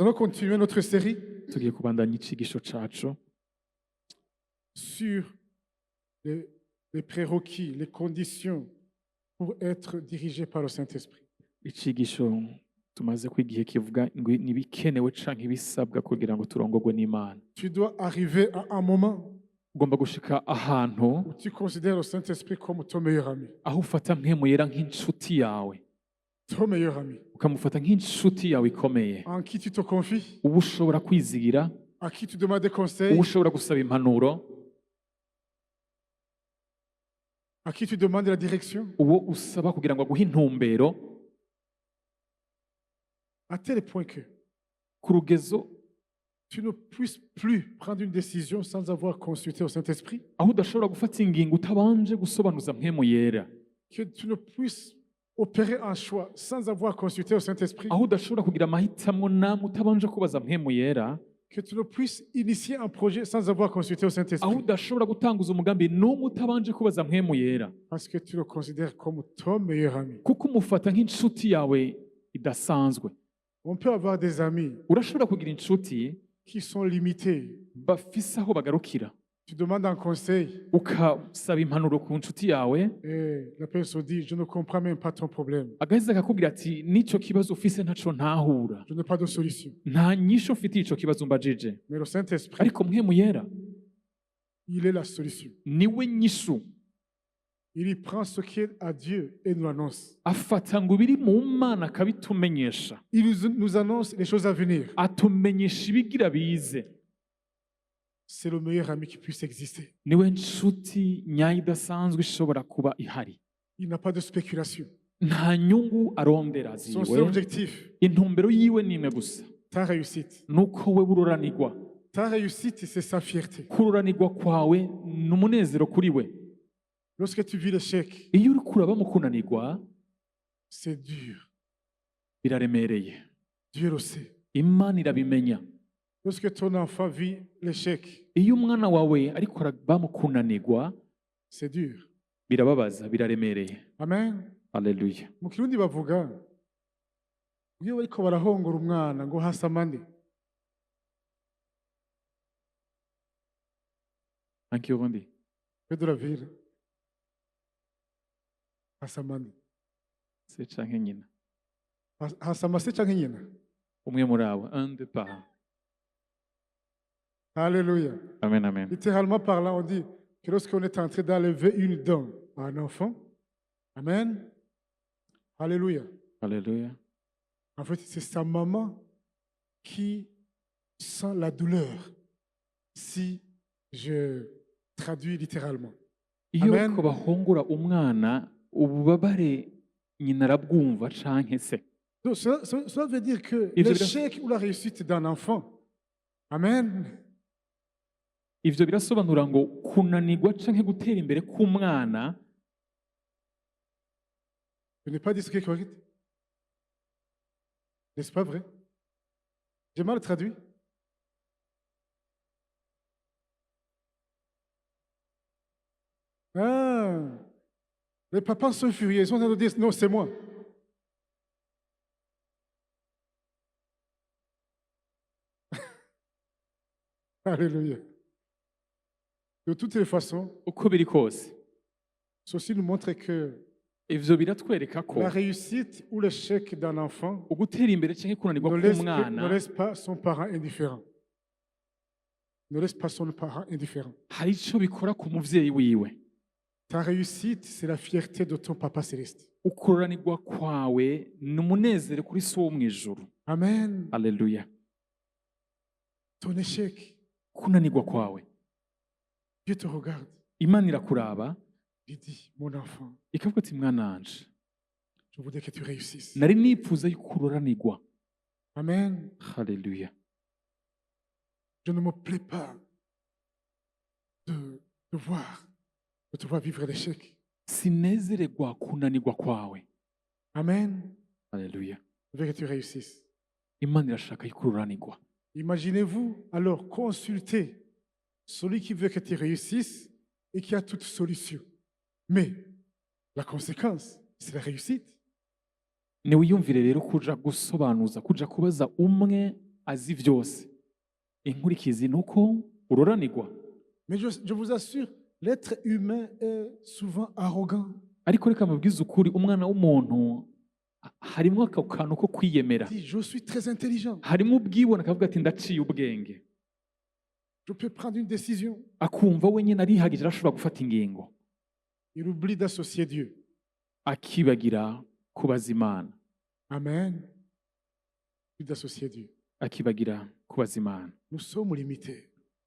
allons continuer notre série tugiye kubandanya icigisho cacu sur les prérequis, les conditions pour être dirigé par le Saint-Esprit. icigisho tumaze kwigihe kivuga ngo nibikenewe canke ibisabwa kugira ngo turongorwe n'Imana. Tu dois arriver à un moment Ugomba gushika ahantu où tu considères le Saint-Esprit comme ton meilleur ami. aho ufata mpwemu yera nk'inshuti yawe, Ton meilleur ami. ukamufata nk'inshuti yawe ikomeye, En qui tu te confies, uba ushobora kwizigira, à qui tu demandes des uba conseils, ushobora gusaba impanuro, à qui tu demandes la direction, uwo usaba kugira ngo aguhe intumbero, à tel point que ku rugezo tu ne puisses plus prendre une décision sans avoir consulté au Saint-Esprit, aho udashobora gufata ingingo utabanje gusobanuza mpwemu yera, que tu ne puisses opérer un choix sans avoir consulté au Saint-Esprit, aho udashobora kugira amahitamo namwe utabanje kubaza mpwemu yera, que tu ne puisses initier un projet sans avoir consulté au aho Saint-Esprit, udashobora gutanguza umugambi n'umwe utabanje kubaza mpwemu yera, parce que tu le considères comme ton meilleur ami. kuko umufata nk'inshuti yawe idasanzwe. On peut avoir des amis Urashobora kugira inshuti qui sont limités. bafise aho bagarukira, Tu demandes un conseil ukasaba impanuro ku nshuti yawe, et la personne dit, je ne comprends même pas ton problème. agaheza akakubwira ati n'icyo kibazo ufise ntaco ntahura, Je n'ai pas de solution. nta nyisho mfitiye ico kibazo mbajije. Mais le Saint-Esprit, Ariko mpwemu yera il est la solution. niwe nyishu, Il y prend ce qui est à Dieu et nous l'annonce. afata ngo biri mu Mana akabitumenyesha, Il nous annonce les choses à venir. atumenyesha ibigira bize. C'est le meilleur ami qui puisse exister. Niwe nshuti nyayo idasanzwe ishobora kuba ihari. Il n'a pas de spéculation. Nta nyungu arondera Son seul ziwe, objectif, intumbero yiwe ni imwe gusa, ta réussite. nuko we bururanirwa. Ta réussite, c'est sa fierté. Kururanirwa kwawe ni umunezero kuri we. Lorsque tu vis l'échec, Iyo uri kuraba mu kunanirwa c'est dur. biraremereye, Dieu le sait. Imana irabimenya. Lorsque ton enfant vit l'échec, Iyo umwana wawe ariko araba mu kunanirwa c'est dur. birababaza, biraremereye. Amen. Haleluya. Mu kirundi bavuga iyo bariko barahongora umwana ngo hasamane. Ankirundi Que de la ville. Hasamane. se canke nyina, Hasamase canke nyina. umwe muri abo, un de par. Alléluia. Amen, amen. Littéralement parlant, on dit que lorsqu'on est en train d'enlever une dent à un enfant, Amen. Alléluia. Haleluya. En fait, c'est sa maman qui sent la douleur, si je traduis littéralement. Iyo Amen. ko bahongura umwana ububabare nyina arabwumva canke se. Donc, cela veut dire que Et je veux l'échec ou la réussite d'un enfant, Amen, Ivyo birasobanura ngo kunanirwa canke gutera imbere k'umwana, je n'ai pas dit ce qui est correct. N'est-ce pas vrai? J'ai mal traduit. Ah, les papas sont furieux, ils sont en train de dire non, c'est moi. Alléluia. De toutes les façons, uko biri kose ceci nous montre que ivyo biratwereka ko la réussite ou l'échec d'un enfant ugutera imbere canke kunanirwa ne k'umwana laisse pas son parent indifférent. Ne laisse pas son parent indifférent. hari ico bikora ku muvyeyi wiwe. Ta réussite, c'est la fierté de ton papa céleste. Ukuranirwa kwawe ni umunezero kuri so wo mw'ijuru. Amen. Haleluya. Ton échec, Kunanirwa kwawe, Dieu te regarde. Imana irakuraba Il dit, mon enfant, ikavuga ati mwana wanje, je voudrais que tu réussisses. nari nipfuza yuko ururanirwa. Amen. Haleluya. Je ne me plais pas de te voir vivre l'échec. Sinezererwa kunanirwa kwawe. Amen. Haleluya. Je veux que tu réussisses. Imana irashaka yuko ururanirwa. Imaginez-vous alors consulter celui qui veut que tu réussisses et qui a toute solution. Mais la conséquence, c'est la réussite. Niwiyumvire rero kuja gusobanuza, kuja kubaza umwe azi byose inkurikizi ni uko uroranirwa. Mais je vous assure, l'être humain est souvent arrogant. Ariko reka mubwize ukuri, umwana w'umuntu harimo ako kantu ko kwiyemera, Il dit, je suis très intelligent. harimo ubwibone akavuga ati ndaciye ubwenge, Je peux prendre une décision. akumva wenyine arihagije arashobora gufata ingingo, Il oublie d'associer Dieu. akibagira kubaza Imana, Amen. Il oublie d'associer Dieu. akibagira kubaza Imana. Nous sommes limités.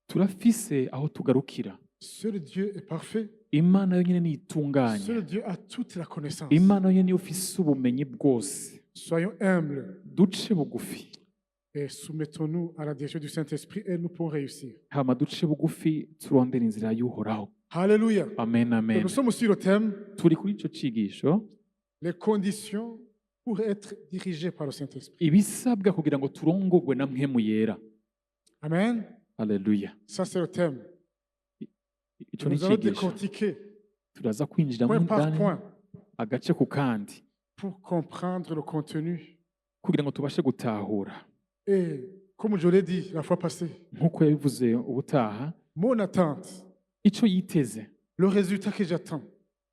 Turafise aho tugarukira. Seul Dieu est parfait. Imana yonyine niyo itunganye, Seul Dieu a toute la connaissance. Imana yonyine niyo ifise ubumenyi bwose. Soyons humbles Duce bugufi, et soumettons-nous à la direction du Saint-Esprit et nous pourrons réussir. hama duce bugufi turondera inzira y'uhoraho. Alléluia. Amen, Donc, amen. nous sommes sur le thème Turi kuri ico cigisho, les conditions pour être dirigés par le Saint-Esprit. ibisabwa kugira ngo turongorwe na mpwemu yera. Amen. Haleluya. Ça, c'est le thème. Ico ni Nous allons icigisho. décortiquer Turaza kwinjira mu point par indani point agace ku kandi pour comprendre le contenu. kugira ngo tubashe gutahura. Et comme je l'ai dit la fois passée, Nk'uko yabivuze ubutaha, mon attente, ico yiteze, le résultat que j'attends,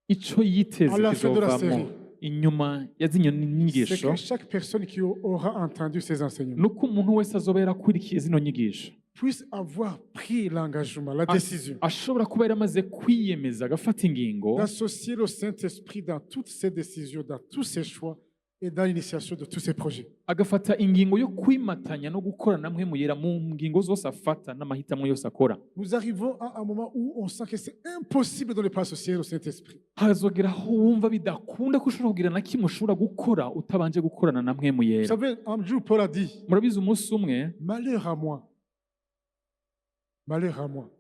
ico yiteze À la fin de la kizovamwo série. inyuma ya zino c'est nyigisho, que chaque personne qui aura entendu ces enseignements nuko umuntu wese azoba yarakurikiye zino nyigisho puisse avoir pris l'engagement, la décision ashobora kuba yaramaze kwiyemeza agafata ingingo d'associer le Saint-Esprit dans toutes ses décisions, dans tous ses choix et dans l'initiation de tous ses projets. agafata ingingo yo kwimatanya no gukorana na mpwemu yera mu ngingo zose afata n'amahitamo yose akora. Nous arrivons à un moment où on sent que c'est impossible de ne pas associer le Saint-Esprit. hazogera aho wumva bidakunda ko ushobora kugira na kimwe ushobora gukora utabanje gukorana na mpwemu Vous yera. savez, un jour, Paul a dit, Murabizi umunsi umwe, malheur à moi. Malheur à moi.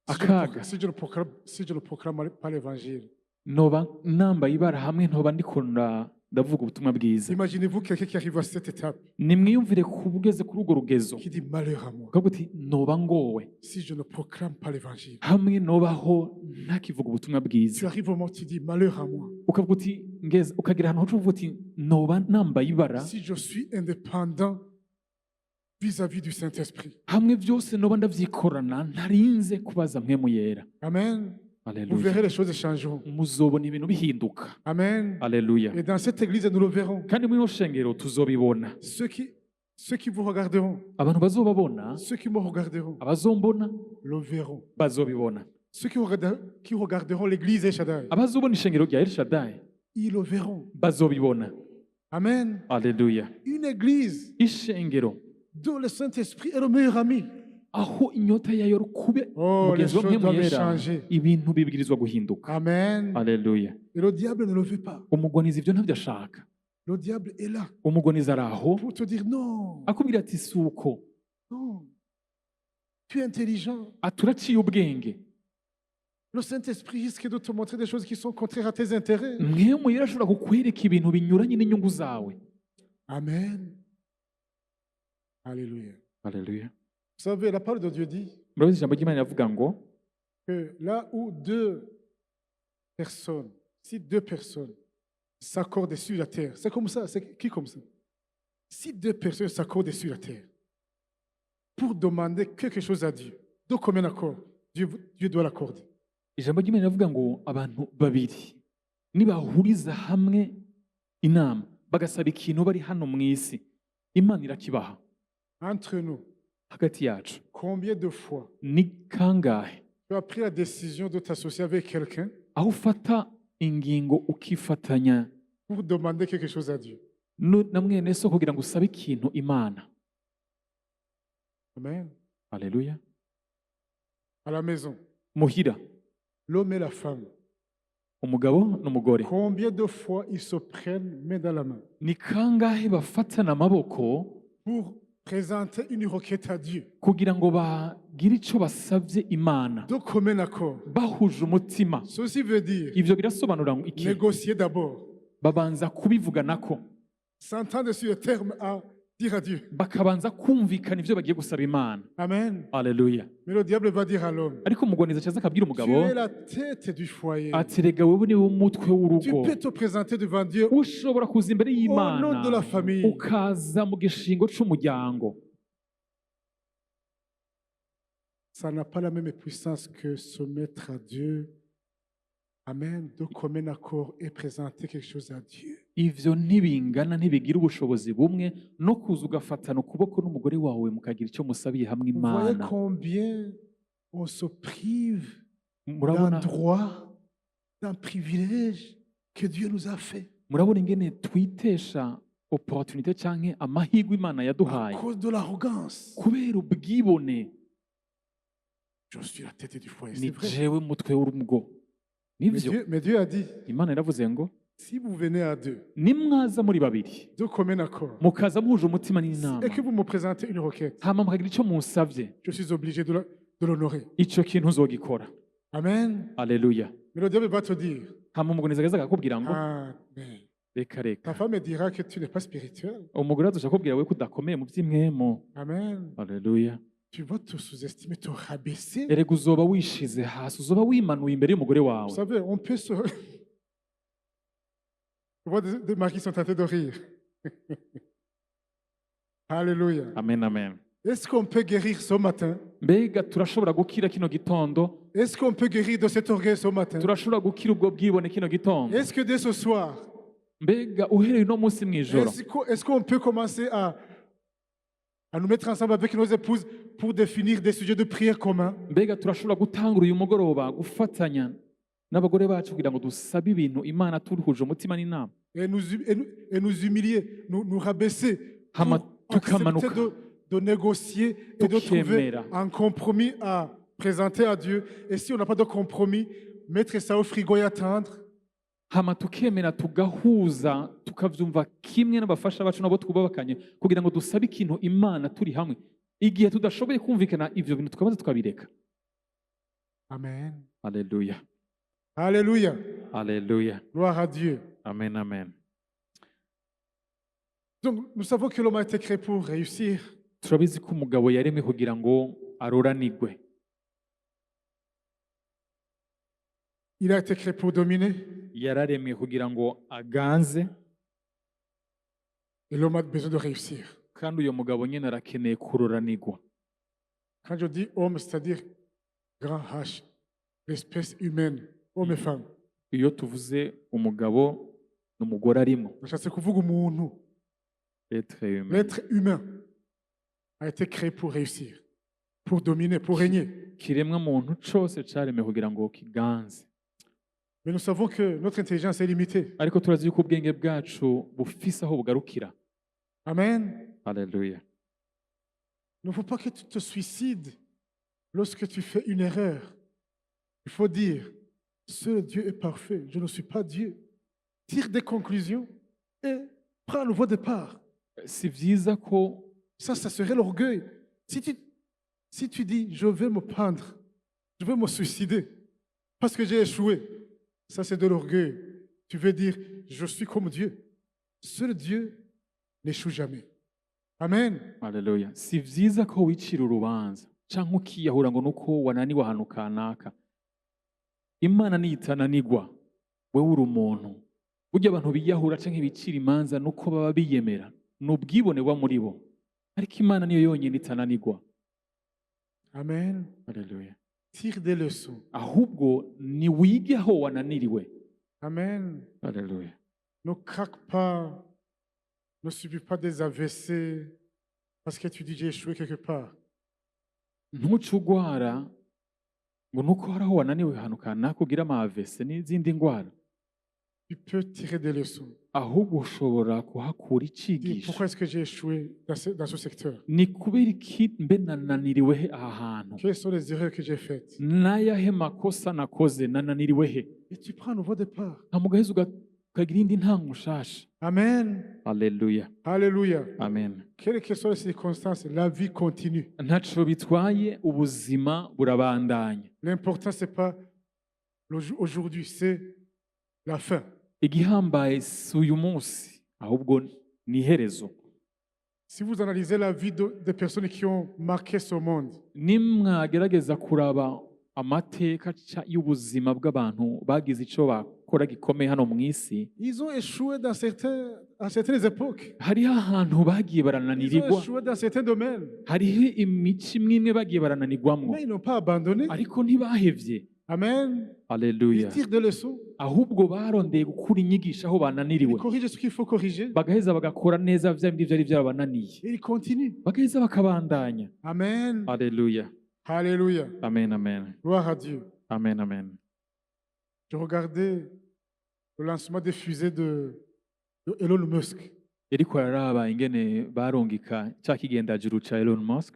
Akaga. Si je ne proclame pas l'évangile. noba nambaye ibara hamwe ntoba ndiko ndavuga ubutumwa bwiza. Imaginez-vous quelqu'un qui arrive à cette étape, Nimwiyumvire kuba ugeze kuri urwo rugezo qui dit malheur à moi. ukavuga uti noba ngowe Si je ne proclame pas l'évangile. hamwe nobaho ntakivuga ubutumwa Tu bwiza, arrives au moment où tu dis malheur à moi. ukavuga uti ngeze, ukagira ahantu ho uvuga uti noba nambaye ibara Si je suis indépendant vis-à-vis du Saint-Esprit. hamwe byose noba ndavyikorana ntarinze kubaza mpwemu yera. Amen. Vous Haleluya. verrez les choses changeront. Muzobona ibintu bihinduka. Amen. Haleluya. Et dans cette église, nous le verrons. Kandi muri ino shengero tuzobibona. Ceux qui vous regarderont, Abantu bazobabona, ceux qui me regarderont, abazombona le verront. bazobibona, Ceux qui regarderont l'église El Shaddai, abazobona ishengero rya El Shaddai ils le verront. bazobibona. Amen. Haleluya. Une église Ishengero dont le Saint-Esprit est le meilleur ami. aho inyota yayo rukube Oh, les mugenzi wa choses mpwemu doivent yera, changer. ibintu bibwirizwa guhinduka. Amen. Haleluya. Et le diable ne le veut pas. Umugonizi ibyo ntabyo ashaka. Le diable est là Umugonizi ari aho pour te dire non, akubwira ati si uko, non. Tu es intelligent. aturaciye ubwenge. Le Saint-Esprit risque de te montrer des choses qui sont contraires à tes intérêts. Mpwemu yera ashobora kukwereka ibintu binyuranye n'inyungu zawe. Amen. Alléluia. Haleluya. Vous savez, la parole de Dieu dit Murabizi ijambo ry'Imana riravuga ngo que là où si deux personnes s'accordent sur la terre, c'est comme ça, c'est qui comme ça? Si deux personnes s'accordent sur la terre pour demander quelque chose à Dieu, de commun accord, Dieu doit l'accorder. ijambo ry'Imana riravuga ngo abantu babiri nibahuriza hamwe inama bagasaba ikintu bari hano mu isi, Imana irakibaha. Entre nous, Hagati yacu combien de fois ni kangahe tu as pris la décision de t'associer avec quelqu'un aho ufata ingingo ukifatanya pour demander quelque chose à Dieu? na mwene so kugira ngo usabe ikintu Imana. Amen. Haleluya. À la maison, Muhira, l'homme et la femme, umugabo n'umugore, combien de fois ils se prennent main dans la main ni kangahe bafatana amaboko pour présenter une requête à Dieu, kugira ngo bagire icyo basabye Imana de commun accord. bahuje umutima. Ceci veut dire Ivyo birasobanura ngo iki? négocier d'abord, Babanza kubivuganako, s'entendre sur le terme à dire à Dieu. bakabanza kumvikana ivyo bagiye gusaba Imana. Amen. Haleluya. Mais le diable va dire à l'homme, Ariko umugonizi acaza akabwira tu umugabo es la tête du foyer. ati rega wewe niwe umutwe Tu w'urugo, peux te présenter devant Dieu ushobora kuza imbere au nom de la y'Imana famille. ukaza mu gishingo c'umuryango. ça n'a pas la même puissance que se mettre à Dieu. Amen. De commun accord et présenter quelque chose à Dieu. ivyo ntibingana, ntibigira ubushobozi bumwe no kuza ugafatana ukuboko n'umugore wawe mukagira icyo musabiye hamwe Vous voyez Imana. combien on se prive d'un Murabona droit, d'un privilège que Dieu nous a fait murabona ingene twitesha opportunité canke amahirwe Imana à yaduhaye cause de l'arrogance. kubera ubwibone. Je suis la tête du foyer, Ni c'est vrai. jewe mutwe w'urugo. Mais Nivyo Dieu a dit, Imana yaravuze ngo si vous venez à deux, nimwaza muri babiri de commun accord, mukaza muhuje umutima n'inama et que vous me présentez une requête, hama mukagira icyo musavye, je suis obligé de l'honorer. ico kintu uzogikora. Amen. Aleluya. Mais le diable va te dire, Hama umugore aza akakubwira ngo mais reka ta reka, femme dira que tu n'es pas spirituel. umugore azoca akubwira we ko udakomeye mu by'imwemo. Amen. Aleluya. Tu vas te sous-estimer, te rabaisser. Erega uzoba wishize hasi, uzoba wimanuye imbere y'umugore Vous wawe. savez, on peut se... Je vois des maris qui sont tentés de rire. Alléluia. Amen, amen. Est-ce qu'on peut guérir ce matin? Mbega turashobora gukira kino gitondo, Est-ce qu'on peut guérir de cet orgueil ce matin? turashobora gukira ubwo bwibone kino gitondo. Est-ce que dès ce soir, Mbega uhereye uno munsi mw'ijoro, est-ce qu'on peut commencer à nous mettre ensemble avec nos épouses pour définir des sujets de prière communs? mbega turashobora gutangura uyu mugoroba gufatanya n'abagore bacu kugira ngo dusabe ibintu Imana turuhuje umutima n'inama, Et nous humilier, nous rabaisser hama pour accepter tukamanuka de négocier et de trouver tukemera, un compromis à présenter à Dieu. Et si on n'a pas de compromis, mettre ça au frigo et attendre. hama tukemera tugahuza tukavyumva kimwe n'abafasha bacu nabo twubakanye kugira ngo dusabe ikintu Imana turi hamwe. Igihe tudashoboye kumvikana ivyo bintu tukabanza tukabireka. Amen. Alléluia. Alléluia. Alléluia. Gloire à Dieu. Amen, amen. Donc, nous savons que l'homme a été créé pour réussir. Turabizi ko umugabo yaremwe kugira ngo aroranigwe. Il a été créé pour dominer. Yararemwe kugira ngo aganze, Et l'homme a besoin de réussir. kandi uyo mugabo nyene arakeneye kuroranigwa. Quand je dis homme, c'est-à-dire grand H, l'espèce humaine, homme et femme. Iyo tuvuze umugabo n'umugore arimo, C'est kuvuga umuntu. être humain. L'être humain a été créé pour réussir, pour dominer, pour régner. Kiremwa muntu cose caremwe kugira ngo kiganze. Mais nous savons que notre intelligence est limitée. Ariko turazi yuko ubwenge bwacu bufise aho bugarukira. Amen. Alléluia. Il ne faut pas que tu te suicides lorsque tu fais une erreur. Il faut dire, seul Dieu est parfait, je ne suis pas Dieu. Tire des conclusions et prends un nouveau départ. Si vyiza ko Ça serait l'orgueil. Si tu dis, je vais me pendre, je vais me suicider parce que j'ai échoué, ça c'est de l'orgueil. Tu veux dire, je suis comme Dieu. Seul Dieu n'échoue jamais. Amen. Haleluya. Si vyiza ko wicira urubanza canke ukiyahura ngo nuko wananiwe ahantu kanaka. Imana niyitananigwa, wewe uri umuntu. Burya abantu biyahura canke bicira imanza nuko baba biyemera. N'ubwibone buba muri bo. Ariko Imana niyo yonyine itananigwa. Amen. Haleluya. Tire des leçons. Ahubwo ni wige aho wananiriwe. Amen. Haleluya. Ne craque pas, ne subis pas des AVC parce que tu dis j'ai échoué quelque part. Ntuce ugwara ngo nuko hari aho wananiwe ahantu kanaka ugira amavese n'izindi ndwara. Tu peux tirer des leçons. Ahubwo ushobora kuhakura Dis, icigisho. pourquoi est-ce que j'ai échoué dans ce secteur? Ni kubera iki mbe nananiriwe he aha hantu? Quelles sont les erreurs que j'ai faites? N'ayahe makosa nakoze nananiriwe he? Et tu prends un nouveau départ. Mugaheza ukagira indi ntango nshasha. Amen. Alléluia. Alléluia. Amen. Quelles que soient les circonstances, la vie continue. Ntaco bitwaye, ubuzima burabandanya. L'important, ce n'est pas aujourd'hui, c'est la fin. Igihambaye si uyu munsi, ahubwo ni iherezo. Si vous analysez la vie des personnes qui ont marqué ce monde, Nimwagerageza kuraba amateka y'ubuzima bw'abantu bagize icyo bakora gikomeye hano mu isi, ils ont échoué à certaines époques. hariho ahantu bagiye Ils ont barananirwa, échoué dans certains domaines. hariho imico imwe imwe bagiye barananirwamwo, Mais ils n'ont pas abandonné. ariko ntibahevye. Amen. Haleluya. Ils tirent des leçons. Ahubwo barondeye gukura inyigisho aho Ils bananiriwe, corrigent ce qu'il faut corriger. bagaheza bagakora neza vya bindi vyari vyabananiye, Et ils continuent. bagaheza bakabandanya. Amen. Haleluya. Alléluia. Amen, amen. Gloire à Dieu. Amen, amen. Je regardais le lancement des fusées de Elon Musk. Yariko araraba ingene barungika ca kigendajuru ca Elon Musk.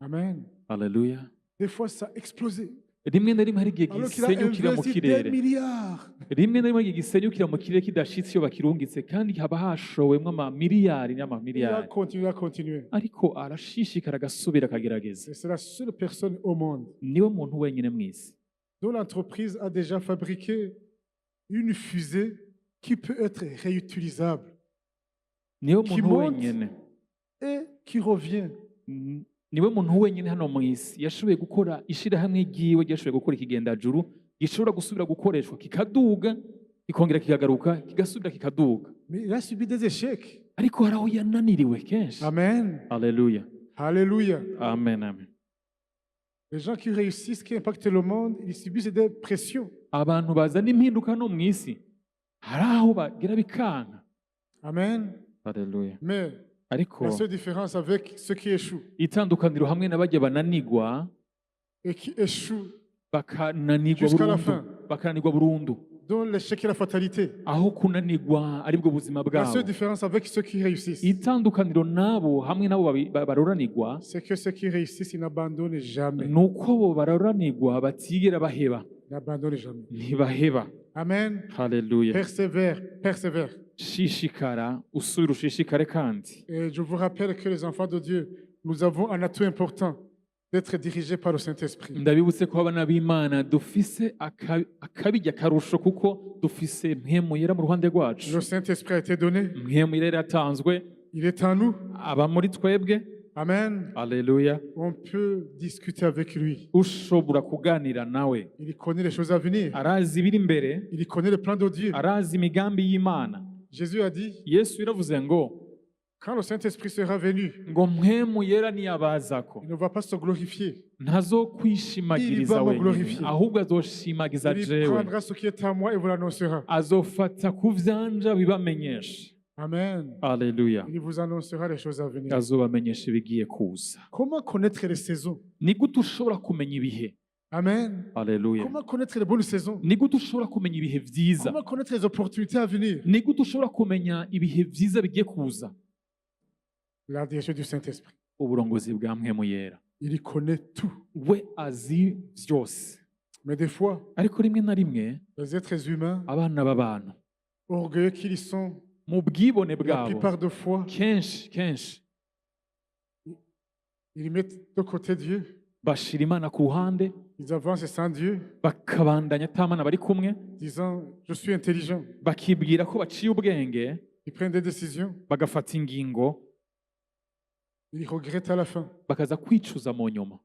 Amen. Haleluya. Des fois, ça a explosé. Rimwe na rimwe hari igihe Alors qu'il a gisenyukira mu investi des kirere, milliards. rimwe na rimwe hari igihe gisenyukira mu kirere kidashitse iyo bakirungitse, kandi haba hashowemwo amamiliyari Il a n'amamiliyari, continué. ariko arashishikara agasubira akagerageza. Et c'est la seule personne au monde Niwe muntu wenyine mw'isi dont l'entreprise a déjà fabriqué une fusée qui peut être réutilisable niwe Qui muntu monte. wenyine et qui revient. niwe muntu wenyine hano mu isi yashoboye gukora ishirahamwe ryiwe ryashoboye gukora ikigendajuru gishobora gusubira gukoreshwa kikaduga kikongera kikagaruka kigasubira kikaduga, Mais il a subi des échecs. ariko hari aho yananiriwe kenshi. Amen. Haleluya. Alléluia. Amen, amen. Les gens qui réussissent, qui impactent le monde, ils subissent des pressions. Abantu bazana impinduka no mu isi hari aho bagera bikanka. Amen. Haleluya. Mais Ariko la seule différence avec ceux qui échouent itandukaniro hamwe n'abajya bananigwa et qui échouent, bakananigwa Jusqu'à la burundu, fin. bakananigwa burundu, dont l'échec et la fatalité. aho kunanigwa aribwo buzima La bwabo. seule différence avec ceux qui réussissent, Itandukaniro nabo hamwe nabo baroranigwa c'est que ceux qui réussissent, ils n'abandonnent jamais. nuko bo baroranigwa batigera baheba, Ils n'abandonnent jamais. ntibaheba. Amen. Haleluya. Persévère, persévère. Shishikara, usubira ushishikare kandi. Et je vous rappelle que les enfants de Dieu, nous avons un atout important d'être dirigés par le Saint-Esprit. Ndabibutse ko abana b'Imana dufise akabijya karusho kuko dufise mpemu yera mu ruhande rwacu. Le Saint-Esprit a été donné. Mpemu yera yaratanzwe, Il est en nous. aba muri twebwe. Amen. Haleluya. On peut discuter avec lui. Ushobora kuganira nawe, Il connaît les choses à venir. arazi ibiri imbere, Il connaît le plan de Dieu. arazi imigambi y'Imana. Jésus a dit, Yesu yaravuze ngo quand le Saint-Esprit sera venu, ngo mpemu yera niyabazako il ne va pas se glorifier. ntazokwishimagiriza Il va me wenyine, glorifier. ahubwo azoshimagiza Il jewe, prendra ce qui est à moi et vous l'annoncera. azofata ku vyanja bibamenyesha. Amen. Haleluya. Il vous annoncera les choses à venir. azobamenyesha ibigiye kuza. Comment connaître les saisons? Ni gute ushobora kumenya ibihe? Amen. Haleluya. Comment connaître les bonnes saisons? Ni gute ushobora kumenya ibihe vyiza? Comment connaître les opportunités à venir? Ni gute ushobora kumenya ibihe vyiza bigiye kuza? La direction du Saint-Esprit. Uburongozi bwa mpemu yera, Il y connaît tout. we azi vyose. Mais des fois, Ariko rimwe na rimwe les êtres humains, abana b'abantu orgueilleux qu'ils sont, mu bwibone la bwabo plupart de fois, kenshi ils mettent de côté Dieu. bashira Imana ku ruhande, Ils avancent sans Dieu, bakabandanya atamana bari kumwe, disant, je suis intelligent. bakibwira ko baciye ubwenge, Ils prennent des décisions. bagafata ingingo, Ils regrettent à la fin. bakaza kwicuza mu nyuma.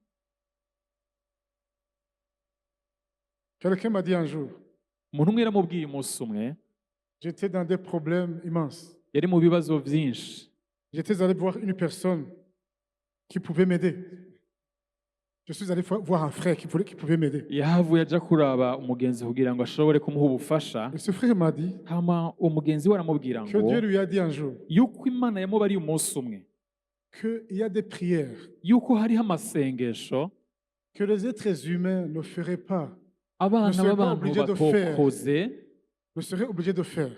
Quelqu'un m'a dit un jour, Umuntu umwe yaramubwiye umunsi umwe, j'étais dans des problèmes immenses. yari mu bibazo byinshi, J'étais allé voir une personne qui pouvait m'aider. Je suis allé voir un frère qui pouvait m'aider. yahavuye aja kuraba umugenzi kugira ngo ashobore kumuha ubufasha. Et ce frère m'a dit Hama umugenzi we aramubwira que ngo Dieu lui a dit un jour yuko Imana yamubariye umunsi umwe, qu'il y a des prières yuko hariho amasengesho que les êtres humains ne feraient pas, abana Ne serait pas b'abantu obligé de faire. batokoze, ne seraient obligés de faire.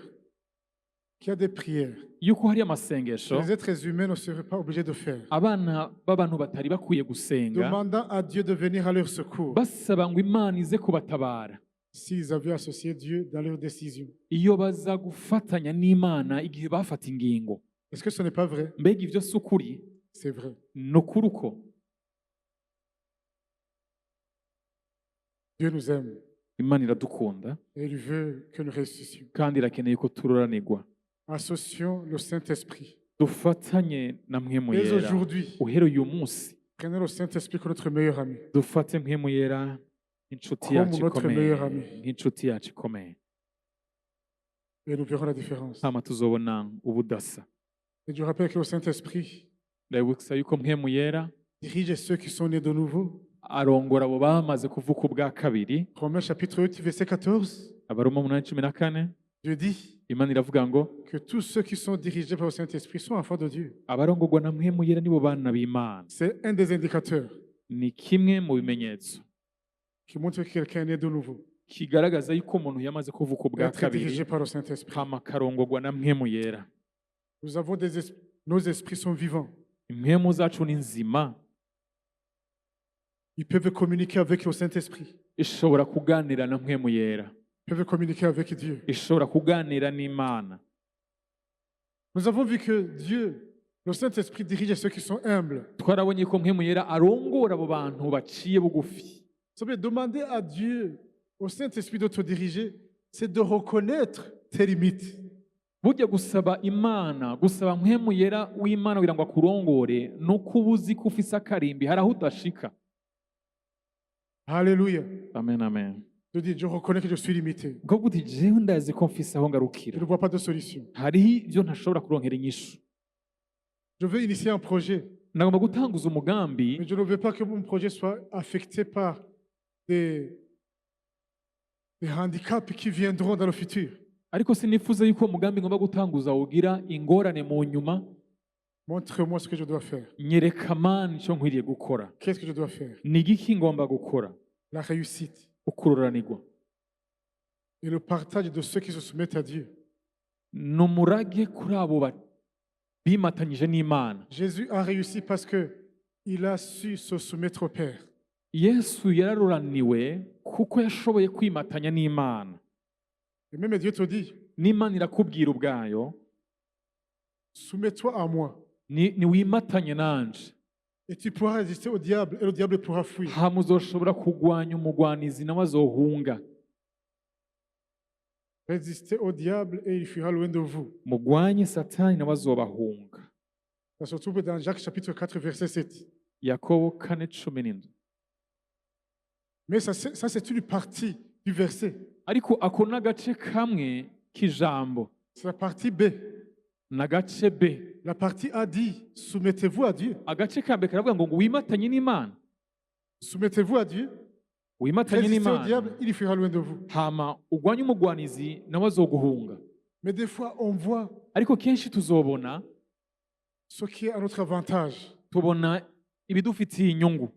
Qu'il y a des prières yuko hari que amasengesho les êtres humains ne seraient pas obligés de faire. abana b'abantu batari bakwiye gusenga, Demandant à Dieu de venir à leur secours basaba ngo Imana ize kubatabara s'ils avaient associé Dieu dans leurs décisions. iyo baza gufatanya n'Imana igihe bafata ingingo. Est-ce que ce n'est pas vrai? Mbega ivyo si ukuri? C'est vrai. Ni ukuri uko Dieu nous aime Imana iradukunda et il veut que nous réussissions. kandi irakeneye ko turoranirwa. Associons le Saint-Esprit. Dufatanye na mpwemu Dès yera aujourd'hui, uhereye uyu munsi, prenez le Saint-Esprit comme notre meilleur ami. dufate mpwemu yera inshuti comme yacu notre ikomeye meilleur ami. nk'inshuti yacu ikomeye Et nous verrons la différence. hama tuzobona ubudasa Et je rappelle que le Saint-Esprit ndabibutsa yuko mpwemu yera dirige ceux qui sont nés de nouveau. arongora abo bamaze kuvuka ubwa kabiri. Romains chapitre 8, verset 14. Abaroma 8:14 Dieu dit Imana iravuga ngo que tous ceux qui sont dirigés par le Saint-Esprit sont enfants de Dieu. abarongorwa na mpwemu yera nibo bana b'Imana. C'est un des indicateurs Ni kimwe mu bimenyetso qui montre que quelqu'un est né de nouveau. kigaragaza yuko umuntu yamaze kuvuka ubwa Être dirigé kabiri par le Saint-Esprit. hama akarongorwa na mpwemu yera. Nous avons nos esprits sont vivants. Impwemu zacu ni nzima, Ils peuvent communiquer avec le Saint-Esprit. ishobora kuganira na mpwemu yera, Ils peuvent communiquer avec Dieu. ishobora kuganira n'Imana. Nous avons vu que Dieu, le Saint-Esprit, dirige ceux qui sont humbles. Twarabonye ko mpwemu yera arongora abo bantu baciye bugufi. Vous savez, demander à Dieu, au Saint-Esprit de te diriger, c'est de reconnaître tes limites. Burya gusaba Imana, gusaba mpwemu yera w'Imana kugira ngo akurongore, nuko uba uzi ko ufise akarimbi, hari aho udashika. Alléluia. Amen, amen. Je dis, je reconnais que je suis limité. Ubwo uti jewe ndazi ko mfise aho Je ngarukira, ne vois pas de solution. hariho ibyo ntashobora kuronkera inyishu. Je veux initier un projet, Nagomba gutanguza umugambi, mais je ne veux pas que mon projet soit affecté par des handicaps qui viendront dans le futur. ariko sinifuza yuko umugambi ngomba gutanguza ugira ingorane mu nyuma. Montre-moi ce que je dois faire. Nyereka Mana icyo nkwiriye gukora. Qu'est-ce que je dois faire? Ni igiki ngomba gukora? La réussite Ukururanirwa. et le partage de ceux qui se soumettent à Dieu. Ni umurage kuri abo bimatanyije n'Imana. Jésus a réussi parce que il a su se soumettre au Père. Yesu yararuraniwe kuko yashoboye kwimatanya n'Imana. Et même Dieu te dit, N'Imana irakubwira ubwayo, soumets-toi à moi ni wimatanye nanje. et tu pourras résister au diable et le diable pourra fuir. Hama uzoshobora kugwanya umugwanizi nawe azohunga. Résistez au diable et il fuira loin de vous. Mugwanye Satani nawe azobahunga. Ça se trouve dans Jacques chapitre 4 verset 7. Yakobo 4:17. Mais ça c'est une partie du verset. Ariko ako n'agace kamwe k'ijambo, C'est la partie B. n'agace B. La partie A dit, soumettez-vous à Dieu. Agace ka mbere karavuga ngo wimatanye n'Imana. Soumettez-vous à Dieu. Wimatanye Résistez au n'Imana. diable, il fuira loin de vous. Hama ugwanye umugwanizi nawe azoguhunga. Mais des fois, on voit Ariko kenshi tuzobona, ce qui est à notre avantage. tubona ibidufitiye inyungu.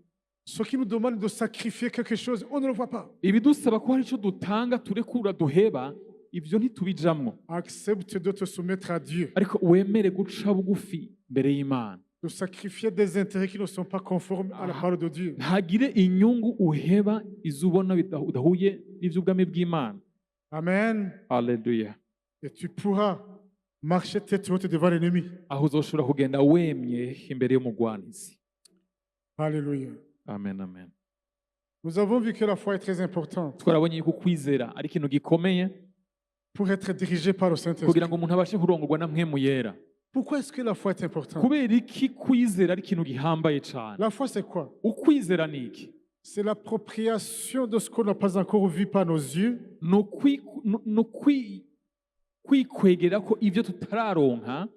Ce qui nous demande de sacrifier quelque chose, on ne le voit pas. Ibidusaba ko hari icyo dutanga turekura duheba, ibyo ntitubijamwo. Accepte de te soumettre à Dieu, Ariko wemere guca bugufi mbere y'Imana. de sacrifier des intérêts qui ne sont pas conformes à la parole de Dieu. Ntagire inyungu uheba izo ubona bidahuye n'iby'ubwami bw'Imana. Amen. Haleluya. Et tu pourras marcher tête haute devant l'ennemi. Aho uzoshobora kugenda wemye imbere y'umugwanizi. Alléluia. Amen, amen. Nous avons vu que la foi est très importante Twarabonye yuko kwizera ari ikintu gikomeye pour être dirigé par le kugira Saint-Esprit. ngo umuntu abashe kurongorwa na mpwemu yera. Pourquoi est-ce que la foi est importante? Kubera iki kwizera ari ikintu gihambaye cyane? La foi, c'est quoi? Ukwizera ni iki? C'est l'appropriation de ce qu'on n'a pas encore vu par nos yeux Ni kwikwegera ko ibyo tutararonka.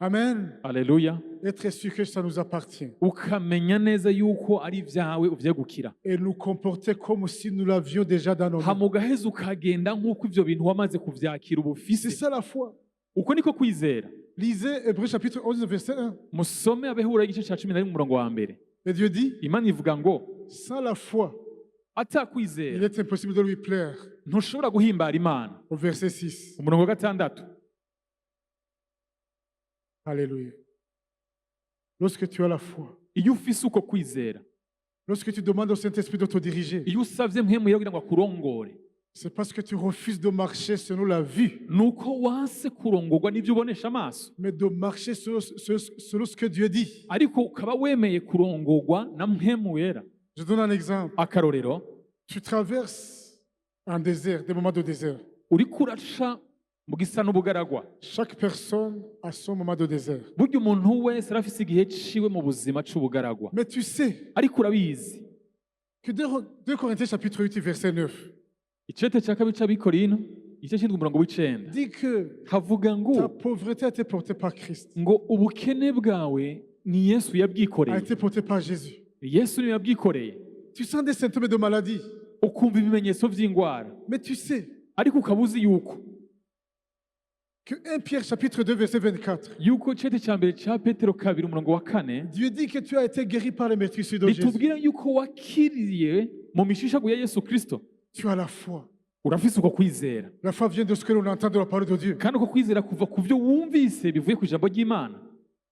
Amen. Haleluya. Être sûr que ça nous appartient. Ukamenya neza yuko ari ibyawe uvyegukira. Et nous comporter comme si nous l'avions déjà dans nos mains. Hama ugaheza ukagenda nk'uko ivyo bintu wamaze kuvyakira C'est ubufise. ça la foi. Uko niko kwizera. Lisez Hébreux chapitre 11, verset 1. Musome Abaheburayo igice ca 11 umurongo wa mbere. Et Dieu dit, Imana ivuga ngo sans la foi, il atakwizera est impossible de lui plaire. ntushobora guhimbara Imana. Au verset 6. Umurongo wa 6. Alléluia. Lorsque tu as la foi, Iyo ufise uko kwizera, lorsque tu demandes au Saint-Esprit de te diriger, iyo usavye mpwemu yera kugira ngo akurongore, c'est parce que tu refuses de marcher selon la vue, nuko wanse kurongorwa n'ivyo ubonesha amaso, mais de marcher selon ce que Dieu dit. ariko ukaba wemeye kurongorwa na mpwemu yera. Je donne un exemple. Akarorero, Tu traverses un désert, des moments de désert. uriko uraca mu gisa n'ubugaragwa. Chaque personne a son moment de désert. Burya umuntu wese arafise igihe ciwe mu buzima c'ubugaragwa. Mais tu sais Ariko urabizi Que 2 Corinthiens chapitre 8 verset 9 icete cya kabiri cy'abikorino igice cy'indwi umurongo w'icenda dit que havuga ngo ta pauvreté a été portée par Christ, ngo ubukene bwawe ni Yesu a yabwikoreye. été portée par Jésus. Yesu niwe yabwikoreye. Tu sens des symptômes de maladie, Ukumva ibimenyetso by'indwara, mais tu sais ariko ukaba uzi yuko que 1 Pierre chapitre 2 verset 24, yuko icete cya mbere cya Petero kabiri umurongo wa kane Dieu dit que tu as été guéri par les meurtrissures de Jésus. bitubwira yuko wakiriye mu mishishago ya Yesu Kristo. Tu as la foi. Urafise uko kwizera, La foi vient de ce que l'on entend de la parole de Dieu. kandi uko kwizera kuva ku byo wumvise bivuye ku ijambo ry'Imana.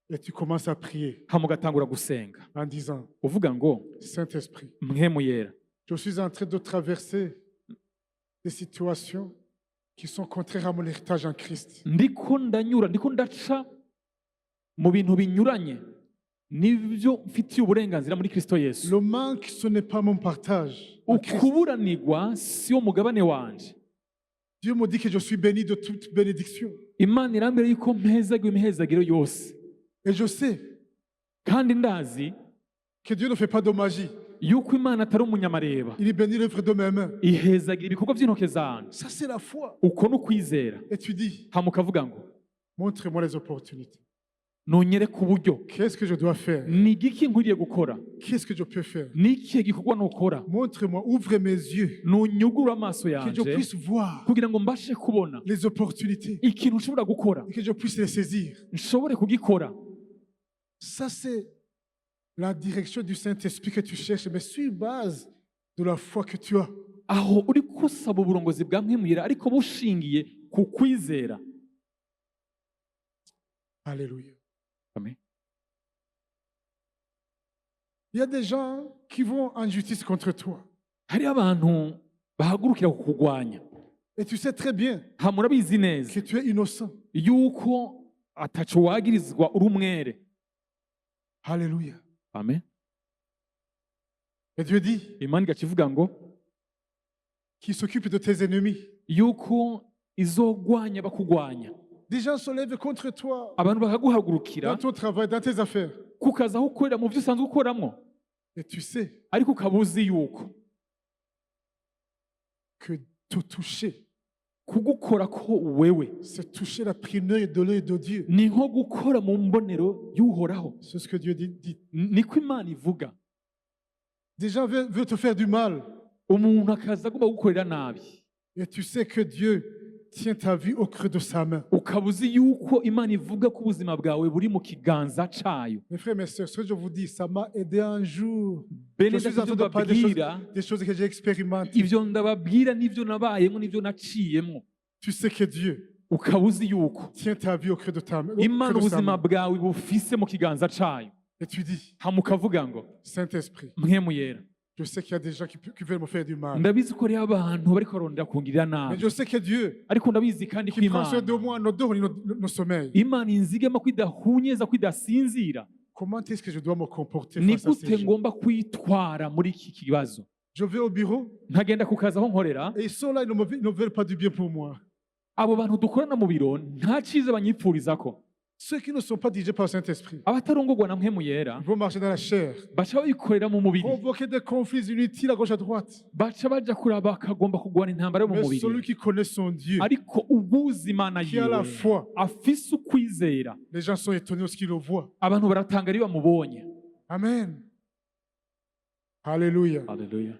Et tu commences à prier hama ugatangura gusenga en disant, uvuga ngo Saint-Esprit, mpwemu yera, je suis en train de traverser des situations qui sont contraires à mon héritage en Christ. ndiko ndaca mu bintu binyuranye n'ibyo mfitiye uburenganzira muri Kristo Yesu. Le manque, ce n'est pas mon partage en Christ. Ukuburanirwa si wo mugabane wanje. Dieu me dit que je suis béni de toute bénédiction. Imana irambere yuko mpezagwa imihezagiro yose, Et je sais kandi ndazi que Dieu ne fait pas de magie. yuko Imana atari umunyamareba, Il bénit l'œuvre de mes mains. ihezagira ibikorwa by'intoke zanje. Ça, c'est la foi. Uko ni ukwizera. Et tu dis, hama ukavuga ngo montre-moi les opportunités. nunyereke uburyo, Qu'est-ce que je dois faire? ni igiki nkwiriye gukora, Qu'est-ce que je peux faire? ni ikihe gikorwa nokora. Montre-moi, ouvre mes yeux, Nunyugura amaso que je yanje puisse voir kugira ngo mbashe kubona les opportunités ikintu nshobora gukora, et que je puisse les saisir. nshobore kugikora. Ça, c'est la direction du Saint-Esprit que tu cherches, mais sur base de la foi que tu as. Aho uri kusaba uburongozi bwa mpwemu yera ariko bushingiye ku kwizera. Alléluia. Amen. Il y a des gens qui vont en justice contre toi. Hari abantu bahagurukira kukugwanya, Et tu sais très bien hama urabizi neza que tu es innocent. yuko ataco wagirizwa uri umwere. Alléluia. Amen. Et Dieu dit Imana igakivuga ngo qu'il s'occupe de tes ennemis. yuko izogwanya bakugwanya. Des gens se lèvent contre toi Abantu bakaguhagurukira dans ton travail, dans tes affaires. kukaza aho ukorera mu byo usanzwe ukoramo, Et tu sais ariko ukaba uzi yuko que te toucher, kugukora ko wewe c'est toucher la prunelle de l'œil de Dieu. ni nko gukora mu mbonero y'uhoraho. C'est ce que Dieu dit. Niko Imana ivuga. Des gens veulent te faire du mal. Umuntu akaza agomba gukorera nabi, Et tu sais que Dieu tient ta vie au creux de sa main. ukaba uzi yuko Imana ivuga ko ubuzima bwawe buri mu kiganza cayo. Mes frères, mes sœurs, ce que je vous dis, ça m'a aidé un jour. Bene Je suis en data, train ibyo de parler ndababwira, des choses que j'ai expérimentées. ivyo ndababwira n'ivyo nabayemo n'ivyo naciyemo, Tu sais que Dieu ukaba uzi yuko tient ta vie au creux de ta main. Imana ubuzima bwawe bufise mu kiganza cayo. Et tu dis, hama ukavuga ngo Saint-Esprit, mpwemu yera, je sais qu'il y a des gens qui veulent me faire du mal. ndabizi ko rero abantu bariko barondera kungirira Mais nabi, je sais que Dieu, ariko ndabizi kandi ko qui prend soin de Imana moi, nos dons et nos sommeils. Imana inzigama ko idahunyeza ko idasinzira. Comment est-ce que je dois me comporter Ni face à ces gute gens? ngomba kwitwara muri iki kibazo? Je vais au bureau Nkagenda ku kazi aho nkorera, et ils sont là, ils ne veulent pas du bien pour moi. abo bantu dukorana mu biro nta cyiza banyipfurizako. Ceux qui ne sont pas dirigés par le Saint-Esprit Abatarongorwa na mpwemu yera vont marcher dans la chair, baca babikorera mu mubiri, provoquer des conflits inutiles à gauche à droite. baca baja kuraba bakagomba kugwana intambara yo mu Mais mubiri. celui qui connaît son Dieu, Ariko uguzi Imana qui a la yiwe foi, afise ukwizera, les gens sont étonnés lorsqu'ils le voient. abantu baratangara iyo bamubonye. Amen. Alléluia. Haleluya.